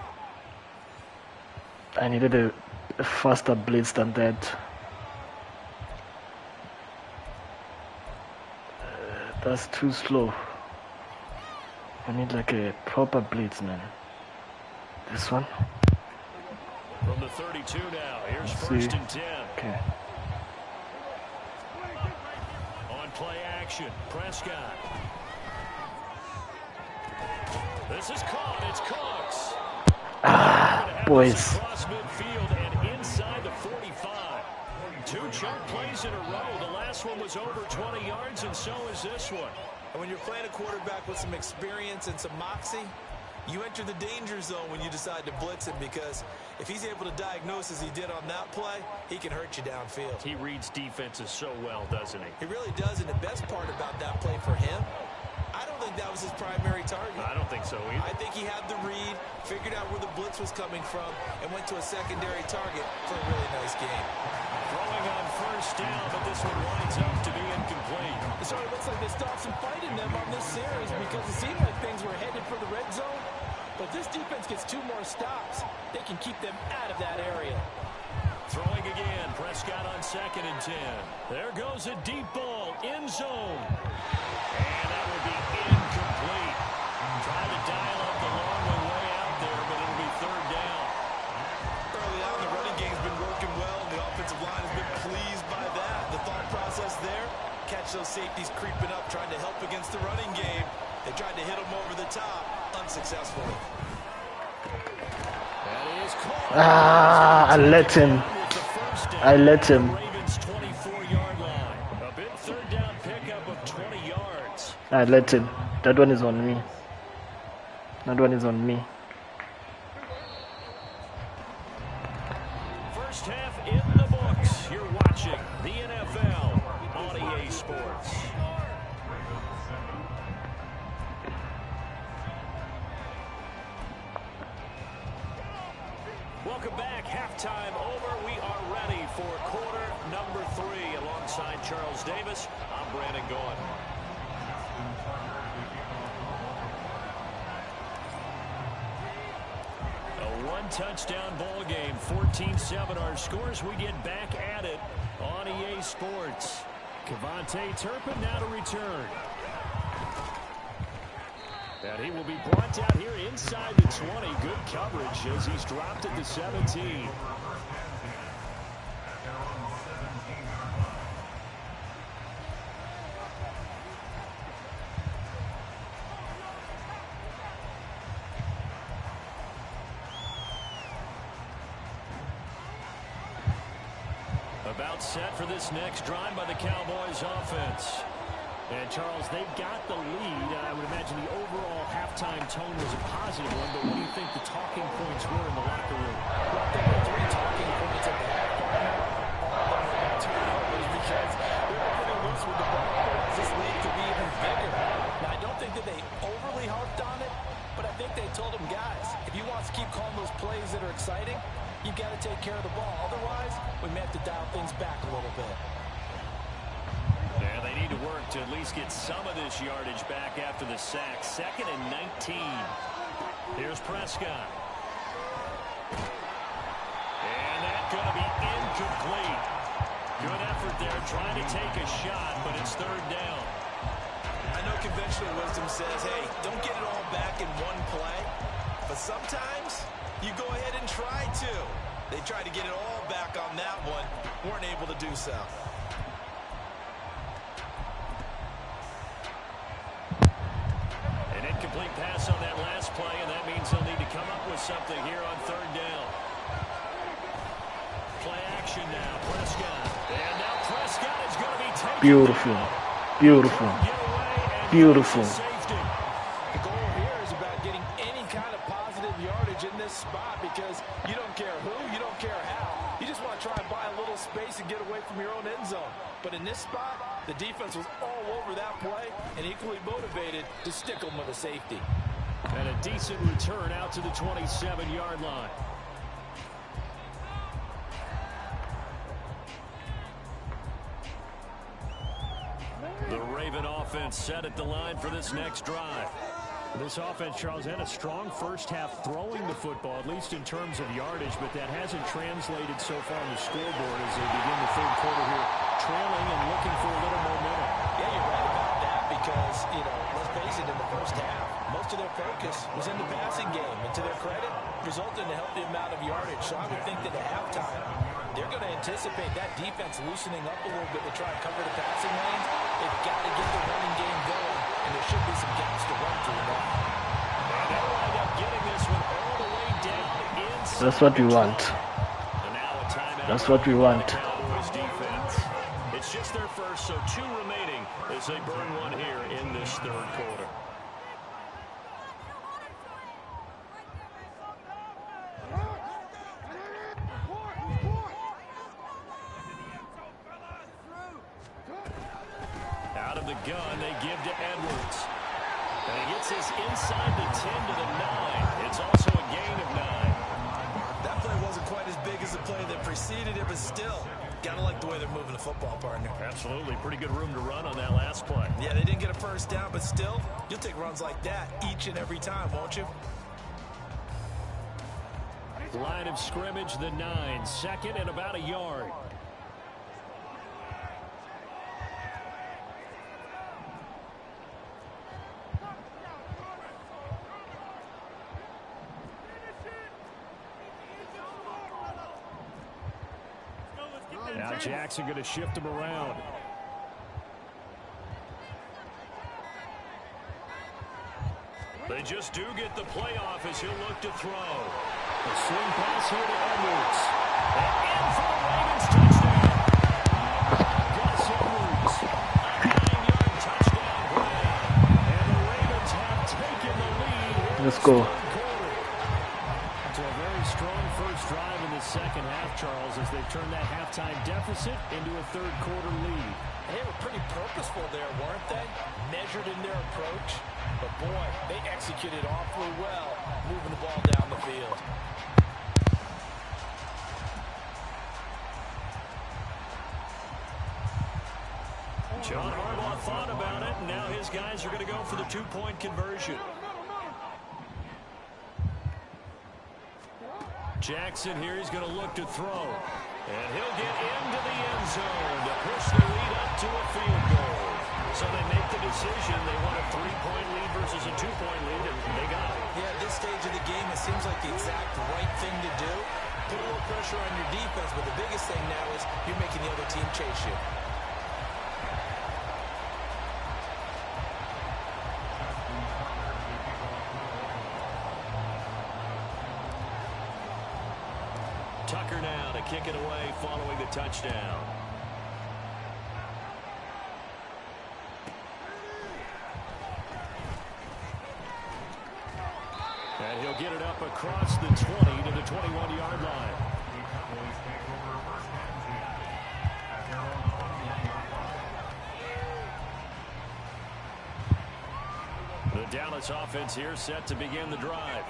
E: I needed a faster blitz than that. That's too slow. I need like a proper blitz, man. This one.
B: From the 32 now, here's first and 10.
E: Okay.
B: On play action, Prescott. This is caught. It's Cooks.
E: Boys.
B: Across midfield and inside the 45. 2 chunk plays in a row. The last one was over 20 yards, and so is this one.
D: And when you're playing a quarterback with some experience and some moxie, you enter the danger zone when you decide to blitz him, because if he's able to diagnose as he did on that play, he can hurt you downfield.
B: He reads defenses so well, doesn't he?
D: He really does, and the best part about that play for him, I don't think that was his primary target.
B: I don't think so either.
D: I think he had the read, figured out where the blitz was coming from, and went to a secondary target for a really nice game.
B: Throwing on first down, but this one winds up to be incomplete.
D: It sort of looks like they stopped some fight in them on this series, because it seemed like things were headed for the red zone. But this defense gets 2 more stops. They can keep them out of that area.
B: Throwing again, Prescott on 2nd and 10. There goes a deep ball, end zone. And that will be incomplete. Trying to dial up the long way out there, but it'll be 3rd down.
D: Early on, the running game's been working well, and the offensive line has been pleased by that. The thought process there, catch those safeties creeping up, trying to help against the running game. They tried to hit them over the top, unsuccessfully.
B: That is caught.
E: I let him. I let him.
B: Ravens 24-yard line. A big 3rd down pickup of 20 yards.
E: I let him. That one is on me. That one is on me.
B: First half in the books. You're watching the NFL on EA Sports. Welcome back. Halftime over. We are ready for quarter number 3. Alongside Charles Davis, I'm Brandon Gaughan. A 1-touchdown ball game. 14-7 our scores. We get back at it on EA Sports. Kevontae Turpin now to return. And he will be brought down here inside the 20. Good coverage as he's dropped at the 17. About set for this next drive by the Cowboys offense. And, Charles, they've got the lead. I would imagine the overall halftime tone was a positive one, but what do you think the talking points were in the locker room?
D: Well, there were 3 talking points at the halftime. All of them turnovers, because they're running loose with the ball. Otherwise, this lead could be even bigger. Now, I don't think that they overly harped on it, but I think they told them, guys, if you want to keep calling those plays that are exciting, you've got to take care of the ball. Otherwise, we may have to dial things back a little bit.
B: Yeah, they need to work to at least get some of this yardage back after the sack. 2nd and 19. Here's Prescott. And that's going to be incomplete. Good effort there, trying to take a shot, but it's 3rd down.
D: I know conventional wisdom says, hey, don't get it all back in one play. But sometimes you go ahead and try to. They tried to get it all back on that one. Weren't able to do so.
B: An incomplete pass on that last play, and that means they'll need to come up with something here on 3rd down. Play action now, Prescott. And now Prescott is going to be taken.
E: Beautiful. Beautiful. Beautiful.
D: The goal here is about getting any kind of positive yardage in this spot, because you don't care who, you don't care how. You just want to try and buy a little space and get away from your own end zone. But in this spot, the defense was all over that play and equally motivated to stick them with a safety.
B: And a decent return out to the 27-yard line. The Raven offense set at the line for this next drive. This offense, Charles, had a strong first half throwing the football, at least in terms of yardage, but that hasn't translated so far on the scoreboard as they begin the 3rd quarter here, trailing and looking for a little momentum.
D: Yeah, you're right about that, because, you know, let's face it, in the first half, most of their focus was in the passing game. And to their credit, resulted in a healthy amount of yardage. So I would think that at halftime, they're going to anticipate that defense loosening up a little bit to try and cover the passing lanes. They've got to get the running game going, and there should be some gaps to run through now.
B: And they'll wind up getting this one all the way down inside.
E: That's what we want. That's what we want.
B: It's just their first, so 2 remaining as they burn one here in this third quarter. Out of the gun, they give to Edwards. And he gets this inside the 10 to the 9. It's also a gain of 9.
D: That play wasn't quite as big as the play that preceded it, but still, gotta like the way they're moving the football, partner.
B: Absolutely. Pretty good room to run on that last play.
D: Yeah, they didn't get a first down, but still, you'll take runs like that each and every time, won't you?
B: Line of scrimmage, the 9. Second and about a yard. Now Jackson going to shift him around. They just do get the playoff as he'll look to throw. A swing pass here to Edwards. And in for the Ravens touchdown. Gus Edwards. A 9-yard touchdown play. And the Ravens have taken the lead.
E: Let's go.
B: To a very strong first drive in the second half, Charles, as they've turned that halftime deficit into a third quarter lead.
D: They were pretty purposeful there, weren't they? Measured in their approach. But boy, they executed awfully well, moving the ball down the field.
B: John Harbaugh thought about it, and now his guys are going to go for the 2-point conversion. Jackson here, he's going to look to throw. And he'll get into the end zone to push the lead up to a field goal. So they make the decision. They want a 3-point lead versus a 2-point lead, and they got it.
D: Yeah, at this stage of the game, it seems like the exact right thing to do. Put a little pressure on your defense, but the biggest thing now is you're making the other team chase you.
B: Tucker now to kick it away following the touchdown. And he'll get it up across the 20 to the 21-yard line. The Dallas offense here set to begin the drive.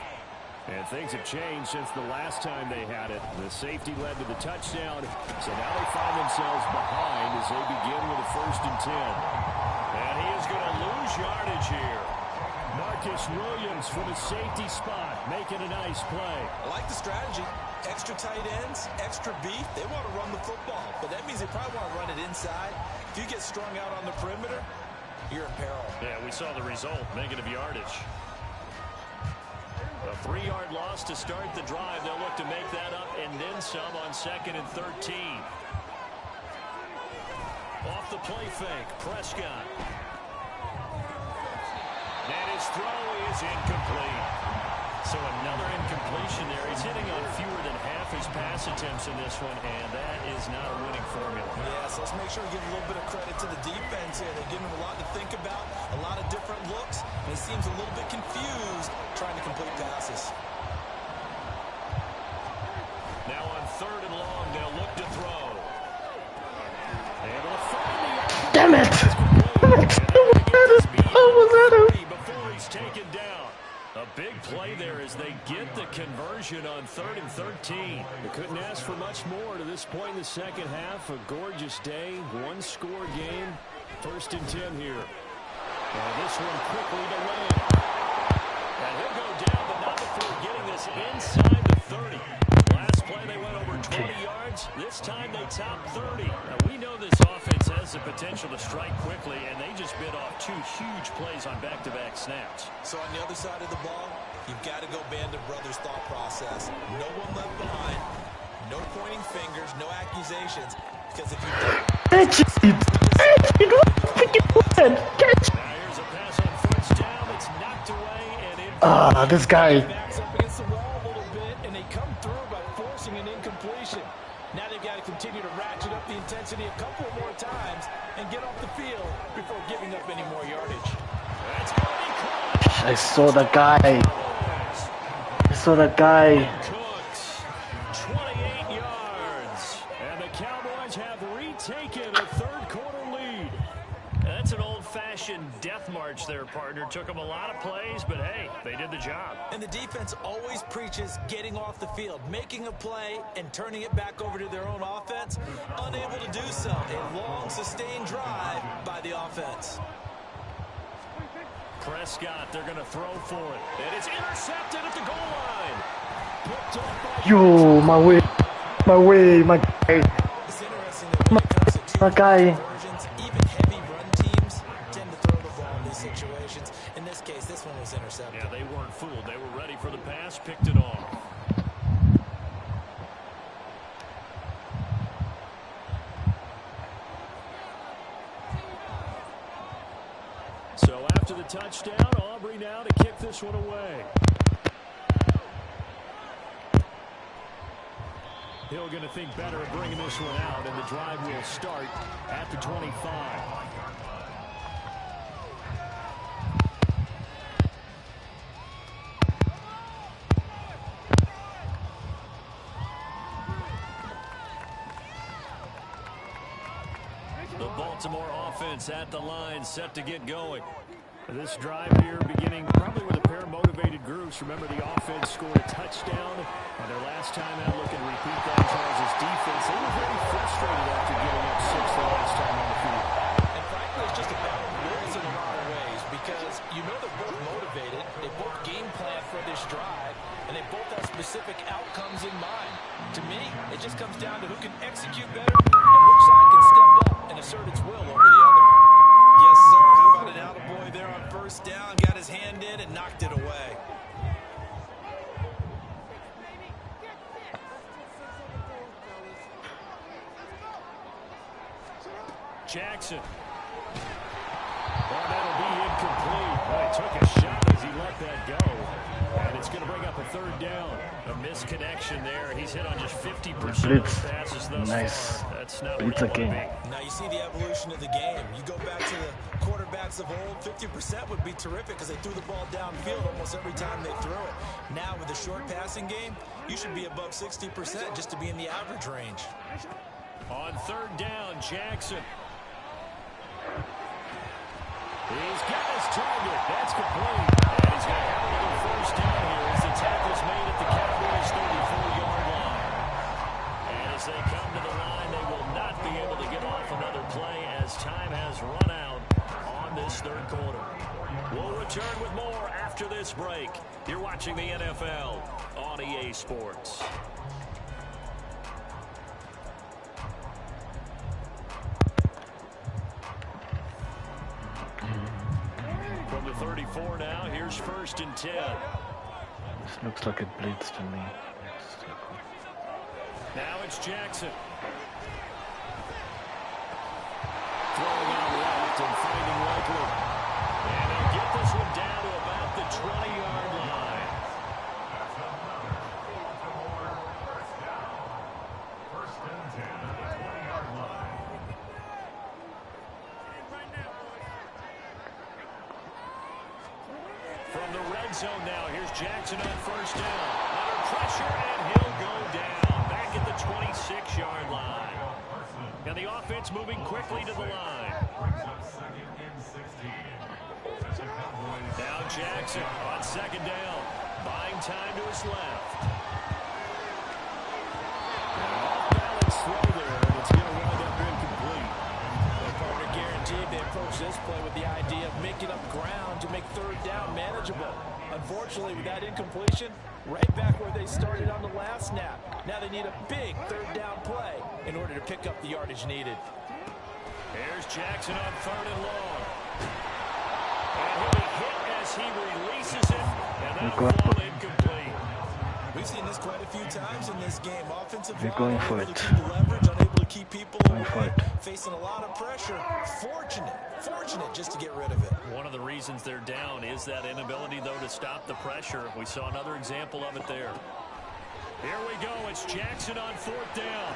B: And things have changed since the last time they had it. The safety led to the touchdown. So now they find themselves behind as they begin with a 1st and 10. And he is going to lose yardage here. Marcus Williams from a safety spot, making a nice play.
D: I like the strategy. Extra tight ends, extra beef. They want to run the football, but that means they probably want to run it inside. If you get strung out on the perimeter, you're in peril.
B: Yeah, we saw the result, negative yardage. A 3-yard loss to start the drive. They'll look to make that up and then some on 2nd and 13. Off the play fake, Prescott. And his throw is incomplete. So another incompletion there. He's hitting on fewer than half his pass attempts in this one, and that is not a winning formula.
D: Yeah, so let's make sure we give a little bit of credit to the defense here. They're giving him a lot to think about, a lot of different looks, and he seems a little bit confused trying to complete passes.
B: Now on 3rd and long, they'll look to throw. Able to find the
E: Damn it! How was that?
B: Before he's taken down. A big play there as they get the conversion on 3rd and 13. They couldn't ask for much more to this point in the second half. A gorgeous day, 1-score game. 1st and 10 here. And this one quickly to Lamb. And he'll go down, but not before getting this inside the 30. Last
C: play, they went over 20 yards. This time they topped 30. Now, we know this offense has the potential to strike quickly, and they just bit off 2 huge plays on back-to-back snaps.
D: So on the other side of the ball, you've got to go band of brothers thought process. No one left behind. No pointing fingers, no accusations. Because if you don't...
E: Catch it! Catch it!
C: Now here's a pass on first down. It's knocked away and in.
E: This guy.
D: Backs up against the wall a little bit, and they come through by forcing an incompletion. Now they've got to continue to ratchet up the intensity a couple more times and get off the field before giving up any more yardage.
C: That's going to be caught.
E: I saw that guy. I saw that guy.
C: Cooks, 28 yards. And the Cowboys have retaken a third-quarter lead. That's an old-fashioned death march there, partner. Took them a lot of plays, but hey, they did the job.
D: And the defense always preaches getting off the field, making a play, and turning it back over to their own offense. Unable to do so. A long, sustained drive by the offense.
C: Prescott, they're going to throw for it. And it's intercepted at the goal line. Picked up by
E: Yo, my way, my guy.
D: It's interesting that when it comes to
E: My guy.
D: conversions, even heavy run teams tend to throw the ball in these situations. In this case, this one was intercepted.
C: Yeah, they weren't fooled. They were ready for the pass, picked it off. So after the touchdown, Aubrey now to kick this one away. Hill going to think better of bringing this one out, and the drive will start at the 25. The Baltimore offense at the line, set to get going. This drive here beginning probably with a pair of motivated groups. Remember, the offense scored a touchdown on their last time out. Looking to repeat that. Charles' defense, they were very frustrated after getting up 6 the last time on the field.
D: And frankly, it's just a battle of wills in a lot of ways because you know they're both motivated. They both game plan for this drive, and they both have specific outcomes in mind. To me, it just comes down to who can execute better and which side can step up and assert its will over the other. Yes, sir. How about an attaboy there on first down? Got his hand in and knocked it away.
C: Jackson. Well, that'll be incomplete. Well, he took a shot as he let that go. And it's going to bring up a third down. A misconnection there. He's hit on just 50% of the passes thus far. That's not where you want to be.
D: Now you see the evolution of the game. You go back to the quarterbacks of old, 50% would be terrific because they threw the ball downfield almost every time they threw it. Now with a short passing game, you should be above 60% just to be in the average range.
C: On third down, Jackson. He's got his target. That's complete. And he's going to have another first down here as the tackle's made at the Cowboys' 34-yard line. And as they come to the line, they will not be able to get off another play as time has run out on this third quarter. We'll return with more after this break. You're watching the NFL on EA Sports. From the 34 now, here's first and 10.
E: This looks like a blitz to me.
C: Now it's Jackson. Throwing out left and finding Likely. And they'll get this one down to about the 20-yard line.
H: First and 10 at the 20-yard line.
C: From the red zone now, here's Jackson on first down. Under pressure, and he'll go down. Back at the 26-yard line. And the offense moving quickly to the line. Now Jackson on second down. Buying time to his left. Off-balance throw there, and it's going to wind up incomplete.
D: Their partner guaranteed they approach this play with the idea of making up ground to make third down manageable. Unfortunately, with that incompletion, Right back where they started on the last snap. Now they need a big third down play in order to pick up the yardage needed.
B: Here's Jackson on 3rd and long. And he'll be hit as he releases it, and that'll fall incomplete.
D: We've seen this quite a few times in this game. Offensive
E: They're
D: line
E: going for
D: unable
E: it.
D: to keep leverage, unable to keep people away,
E: it.
D: facing a lot of pressure. Fortunate just to get rid of it.
B: One of the reasons they're down is that inability, though, to stop the pressure. We saw another example of it there. Here we go. It's Jackson on 4th down.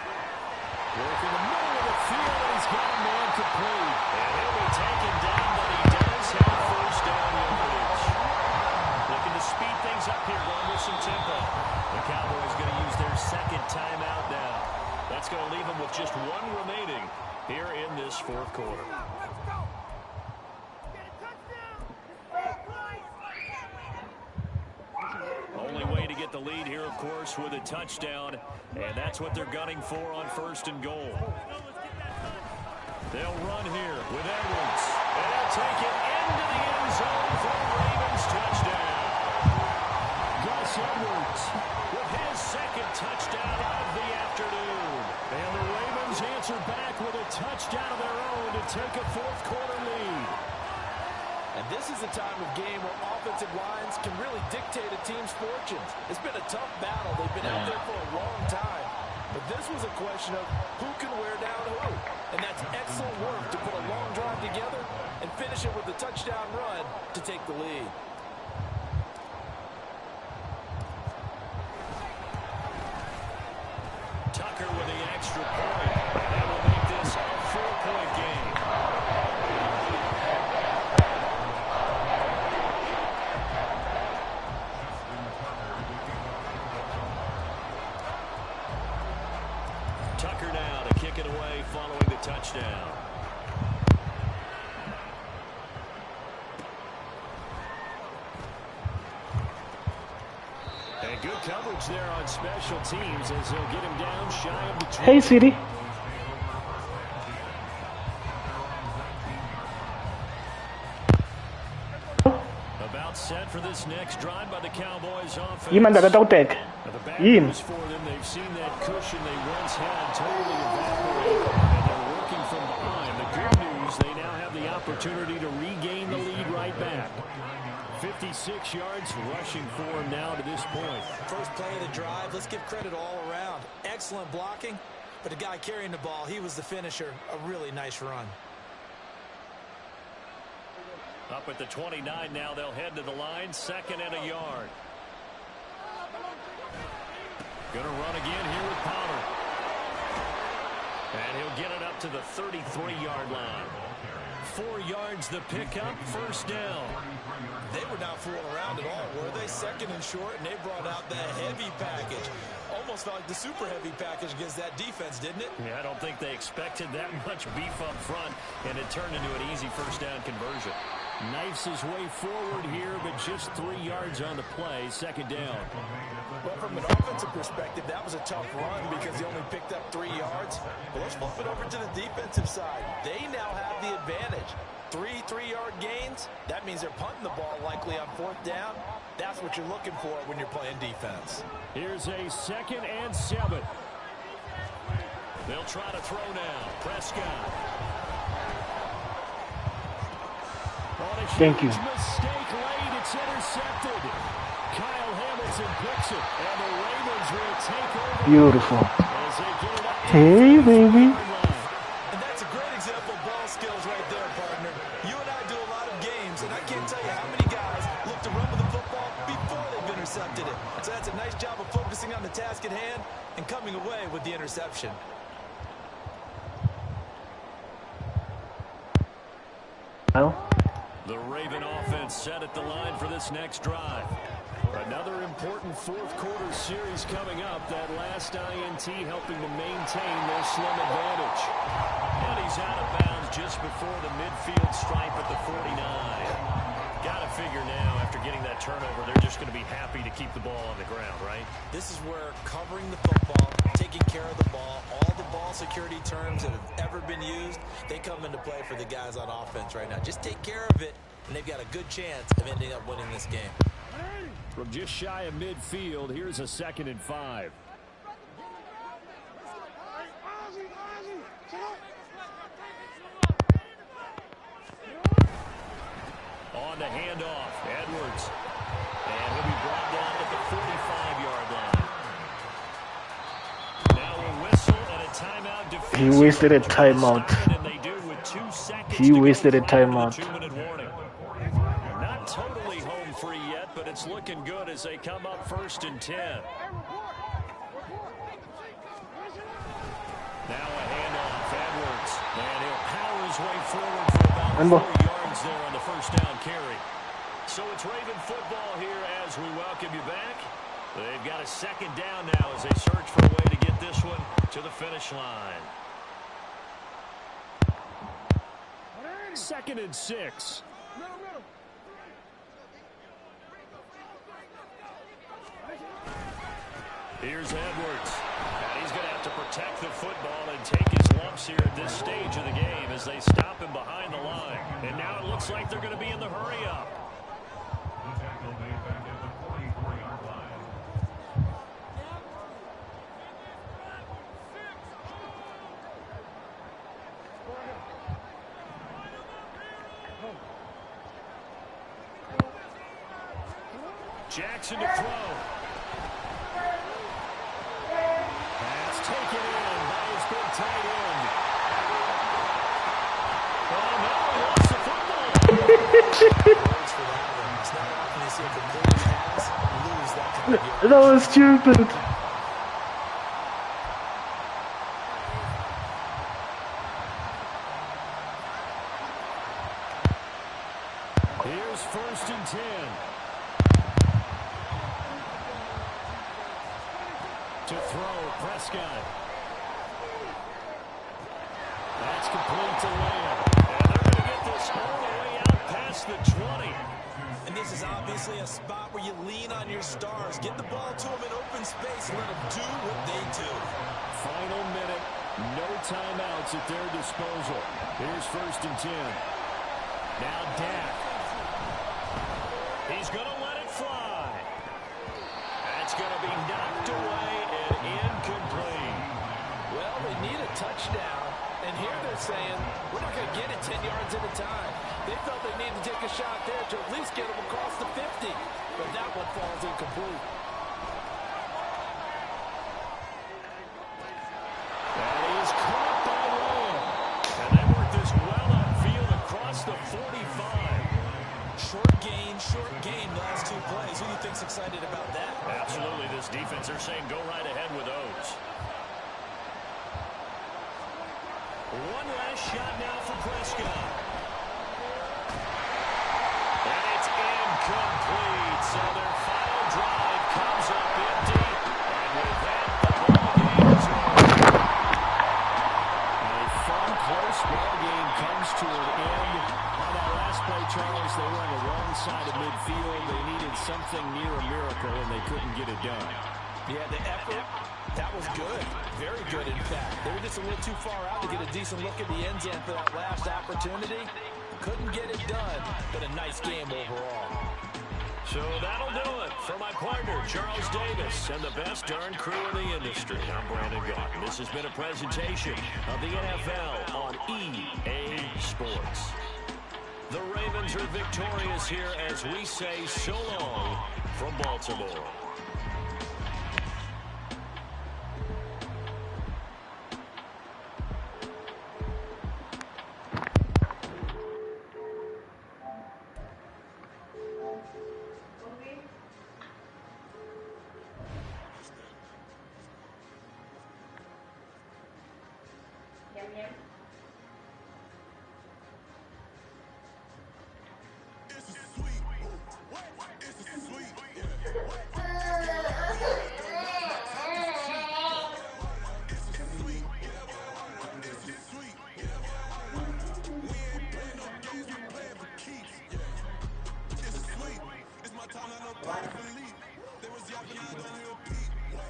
D: Working the middle of the field, and he's got a man complete.
B: And he'll be taken down, but he does have 1st down yardage. Looking to speed things up here, going with some tempo. The Cowboys going to use their 2nd timeout now. That's going to leave them with just 1 remaining here in this 4th quarter. Only way to get the lead here, of course, with a touchdown, and that's what they're gunning for on 1st and goal. They'll run here with Edwards, and they'll take it into the end zone for a Ravens touchdown. Gus Edwards with his 2nd touchdown of the afternoon. And the Ravens answer back with a touchdown of their own to take a 4th quarter lead.
D: And this is a time of game where offensive lines can really dictate a team's fortunes. It's been a tough battle. They've been out there for a long time. But this was a question of who can wear down who. And that's excellent work to put a long drive together and finish it with a touchdown run to take the lead.
B: Tucker with the extra point. That will make this a 4-point game. Tucker now to kick it away following the touchdown. And good coverage there on special teams as they'll get him down shy of the 20.
E: Hey, Siri.
B: About set for this next drive by the Cowboys offense.
E: ยิ้มมันแต่ต้องแตก
B: Now, the bad
E: ยิ้ม
B: news for them, they've seen that cushion they once had totally evaporate, and they're working from behind. The good news, they now have the opportunity to regain the lead right back. 56 yards rushing for him now to this point.
D: First play of the drive, let's give credit all around. Excellent blocking, but the guy carrying the ball, he was the finisher. A really nice run.
B: Up at the 29 now, they'll head to the line, 2nd and a yard. Going to run again here with Pollard. And he'll get it up to the 33-yard line. 4 yards the pickup, 1st down.
D: They were not fooling around at all, were they? 2nd and short, and they brought out the heavy package. Almost felt like the super heavy package against that defense, didn't it?
B: Yeah, I don't think they expected that much beef up front, and it turned into an easy 1st down conversion. Knifes his way forward here, but just 3 yards on the play, 2nd down.
D: Well, from an offensive perspective, that was a tough run because he only picked up 3 yards. But let's flip it over to the defensive side. They now have the advantage. 3 3-yard gains, that means they're punting the ball likely on 4th down. That's what you're looking for when you're playing defense. Here's
B: a 2nd and 7. They'll try to throw now. Prescott.
E: Thank you.
B: Mistake late. It's intercepted. Kyle Hamilton picks it, and the Ravens will take over.
E: Beautiful.
B: As they get it up to
E: Hey, baby.
D: And that's a great example of ball skills right there, partner. You and I do a lot of games, and I can't tell you how many guys look to run with the football before they've intercepted it. So that's a nice job of focusing on the task at hand and coming away with the interception.
E: Well.
B: The Raven offense set at the line for this next drive. Another important 4th quarter series coming up. That last INT helping to maintain their slim advantage. And he's out of bounds just before the midfield stripe at the 49. Got to figure now, after getting that turnover, they're just going to be happy to keep the ball on the ground, right?
D: This is where covering the football, taking care of the ball, all the ball security terms that have ever been used, they come into play for the guys on offense right now. Just take care of it, and they've got a good chance of ending up winning this game.
C: From just shy of midfield, here's a 2nd and 5. On the handoff, Edwards. And he'll be brought down at the 45-yard line. Now a whistle and a timeout.
E: He wasted a timeout. He wasted a timeout.
C: Not totally home free yet, but it's looking good as they come up 1st and 10. Now a handoff, Edwards. And he'll power his way forward for about 4 yards there on the 1st down carry. So it's Raven football here as we welcome you back. They've got a 2nd down now as they search for a way to get this one to the finish line. 2nd and 6. Here's Edwards. And he's going to have to protect the football and take his lumps here at this stage of the game as they stop him behind the line. And now it looks like they're going to be in the hurry-up.
H: The tackle made back at the 44-yard line.
C: Jackson to throw. Pass taken in by his big tight end. Oh, no, he lost the football.
E: That was stupid.
C: Here's 1st and 10. To throw, Prescott. That's complete to Lamb. And they're going to get this all the way out past the 20.
D: And this is obviously a spot where you lean on your stars. Get the ball to them in open space. Let them do what they do.
C: Final minute. No timeouts at their disposal. Here's 1st and 10. Now Dak. He's going to let it fly. That's going to be knocked away and incomplete.
D: Well, they need a touchdown. And here they're saying, we're not going to get it 10 yards at a time. They felt they needed to take a shot there to at least get them across the 50. But that one falls incomplete.
C: And he's caught by Lamb. And they work this well upfield across the 45.
D: Short gain, last 2 plays. Who do you think's excited about that?
C: Absolutely. This defense, they're saying go right ahead with those. One last shot now for Prescott. And it's incomplete. So their final drive comes up empty. And with that, the ball game is over. A fun, close ball game comes to an end. On that last play, Charles, they were on the wrong side of midfield. They needed something near a miracle, and they couldn't get it done.
D: Yeah, the effort, that was good. Very good, in fact. They were just a little too far out to get a decent look at the end zone for that last opportunity. Couldn't get it done, but a nice game overall.
C: So that'll do it for my partner, Charles Davis, and the best darn crew in the industry. I'm Brandon Gordon. This has been a presentation of the NFL on EA Sports. The Ravens are victorious here as we say so long from Baltimore.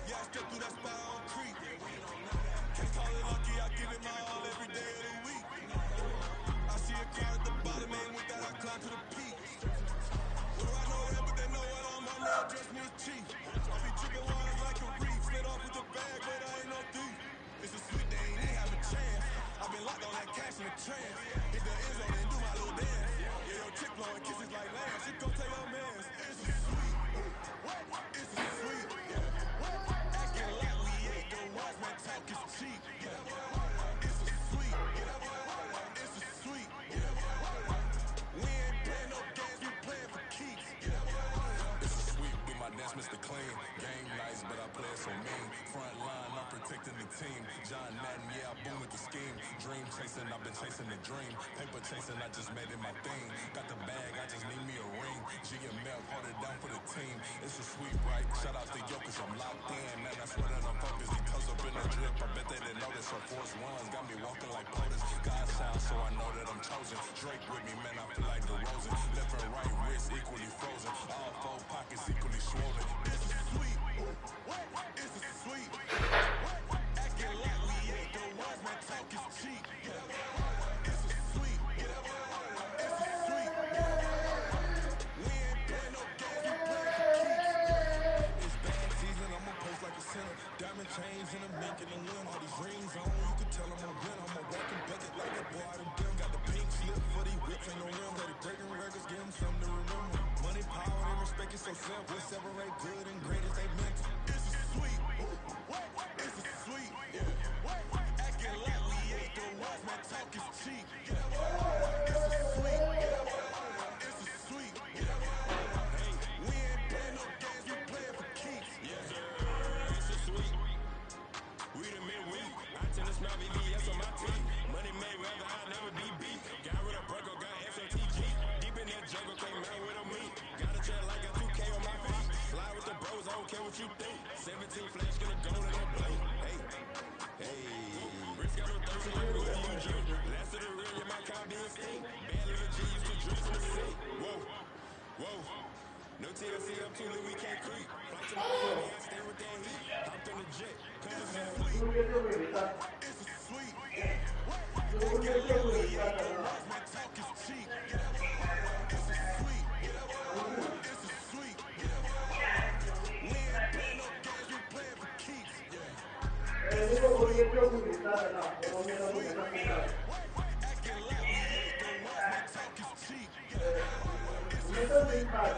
I: Yeah, I step through that spot on creep. Can't call it lucky, I give it my all every day.
F: protecting the team. John Madden, yeah, I boom with the scheme. Dream chasing, I've been chasing the dream. Paper chasing, I just made it my thing. Got the bag, I just need me a ring. GMF, hold it down for the team. It's a sweep, right? Shout out to Jokic, I'm locked in. Man, I swear that I'm focused. He toes up in the drip. I bet they didn't notice. Her force ones got me walking like POTUS. God sound, so I know that I'm chosen. Drake with me, man, I feel like DeRozan. Left and right wrist equally frozen. All four pockets equally swollen. This is sweet. This is sweet. Acting like we ain't the ones, man, talk is cheap. This is sweet. This is sweet. We ain't playing no games, we playing for keeps. It's bag season, I'ma post like a sinner. Diamond chains and a mink and a limb. All these rings on, you can tell I'm a winner. I'm a walking bucket like that boy out of dim. Got the pink slip for these whips, ain't no rim. That breaking records, give them something to remember. Money, power, and respect is so simple. What separate good and great is they mental. This is sweet. This is sweet. Acting like we ain't the ones, man, talk is cheap. This is sweet. This is sweet. Hey, we ain't playing no games, we playing for keeps. Yes, sir. This is sweet. We the midweek. I tend to smell VVS on my teeth. Money made whether I never be beat. Got rid of Burko, got SOTG. Deep in that jungle, came out with a meat. Got a trail like got 2K on my feet. Fly with the bros, I don't care what you think. 17 flash, get a gold in that blink. Hey, Bricks got no thirst like a little Eugene. Last of the real, yeah, my car being stink. Bad little G used to drip from the sink. Whoa. No TLC up too lit, we can't creep. Flight to Miami, I stay with that heat. Hopped in the jet, cause it's sweet. It's a sweet. Acting like we ain't the ones, man, talk is cheap. It's a sweet. It's a sweet. We ain't playing no games, we playing for keeps. It's a sweet. It's a sweet. Acting like we ain't the ones, man, talk is cheap. It's a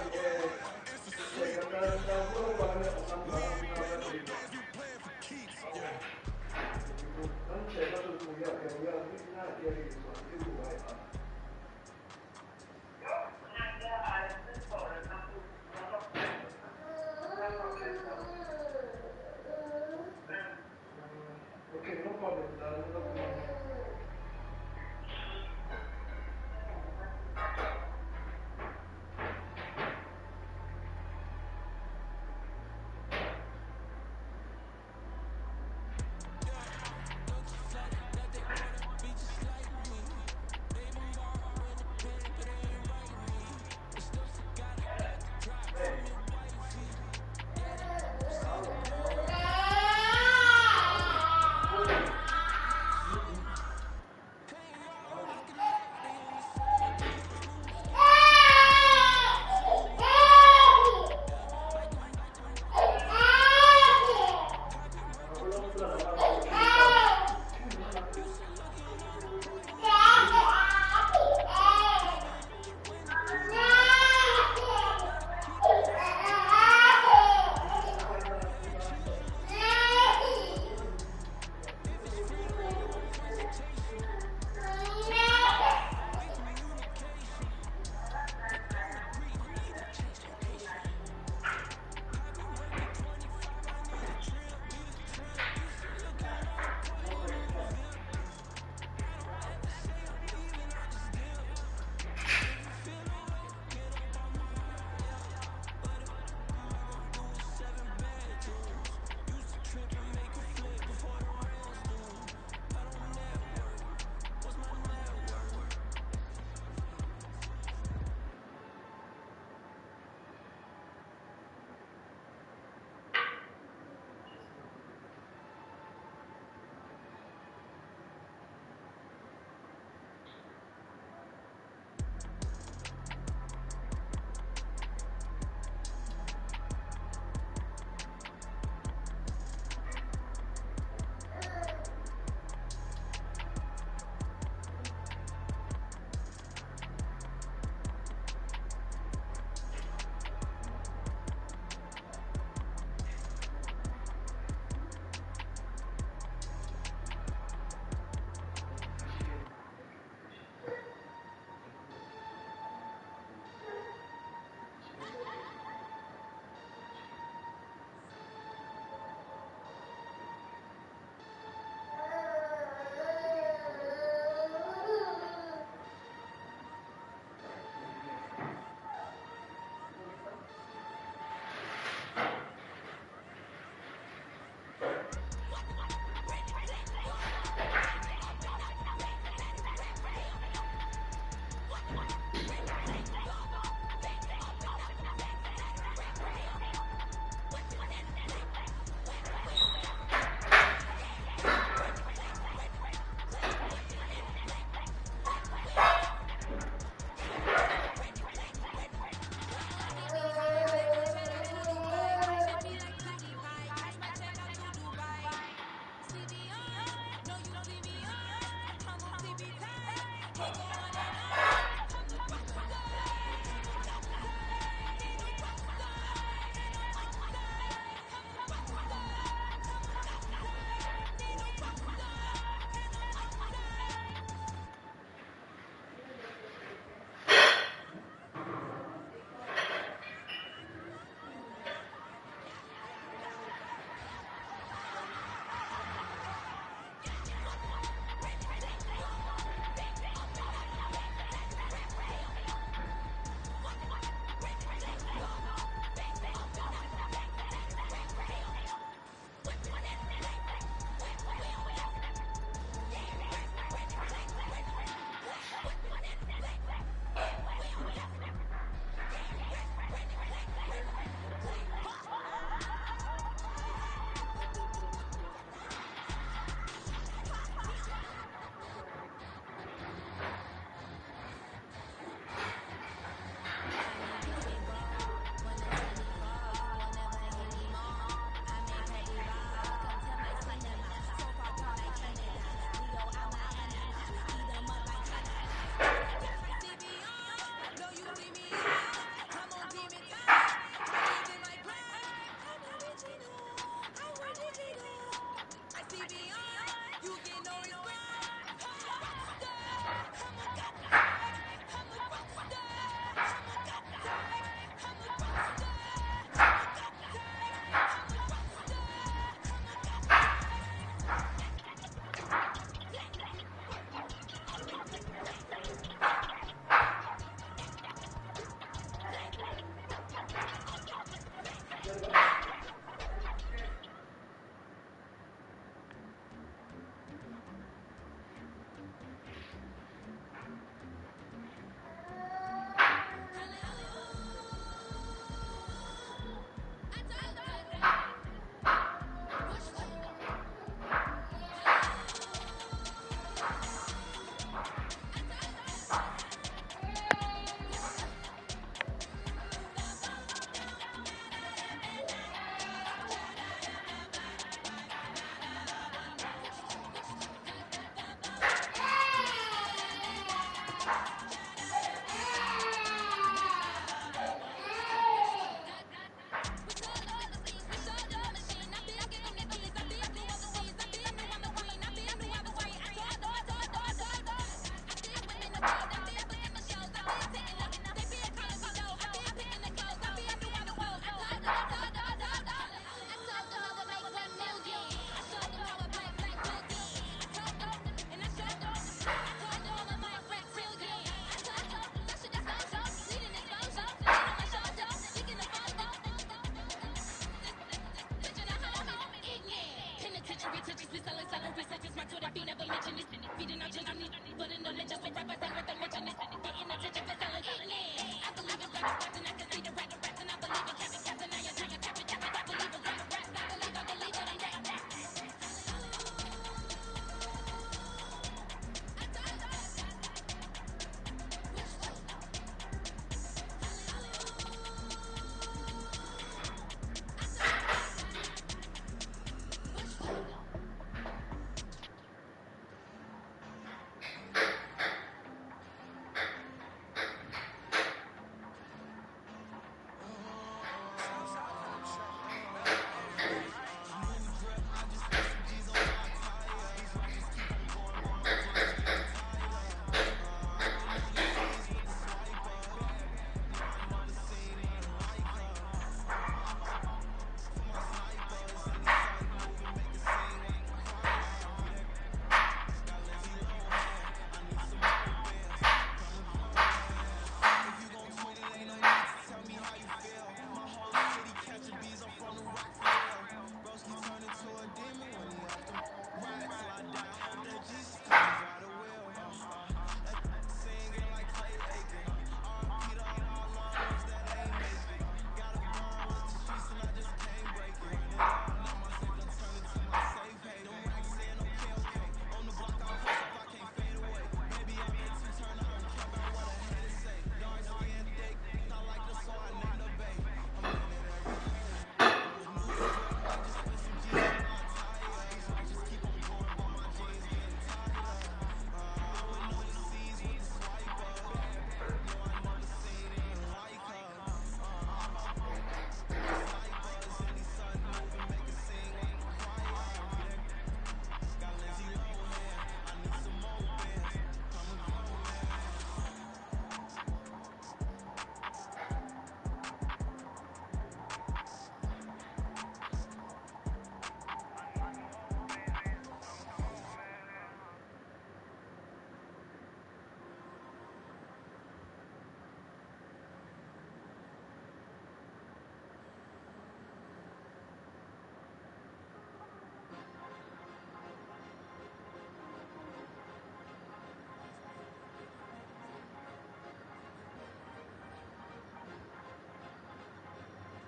F: sweet. It's a sweet. We ain't playing no games, we playing for keeps.
E: Okay, no problem.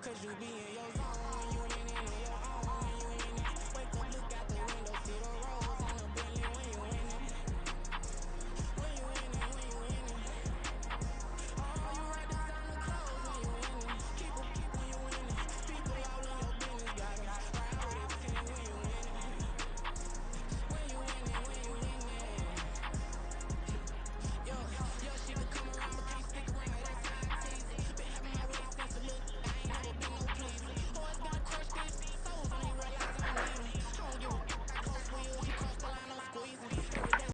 A: Cause you be in your zone when you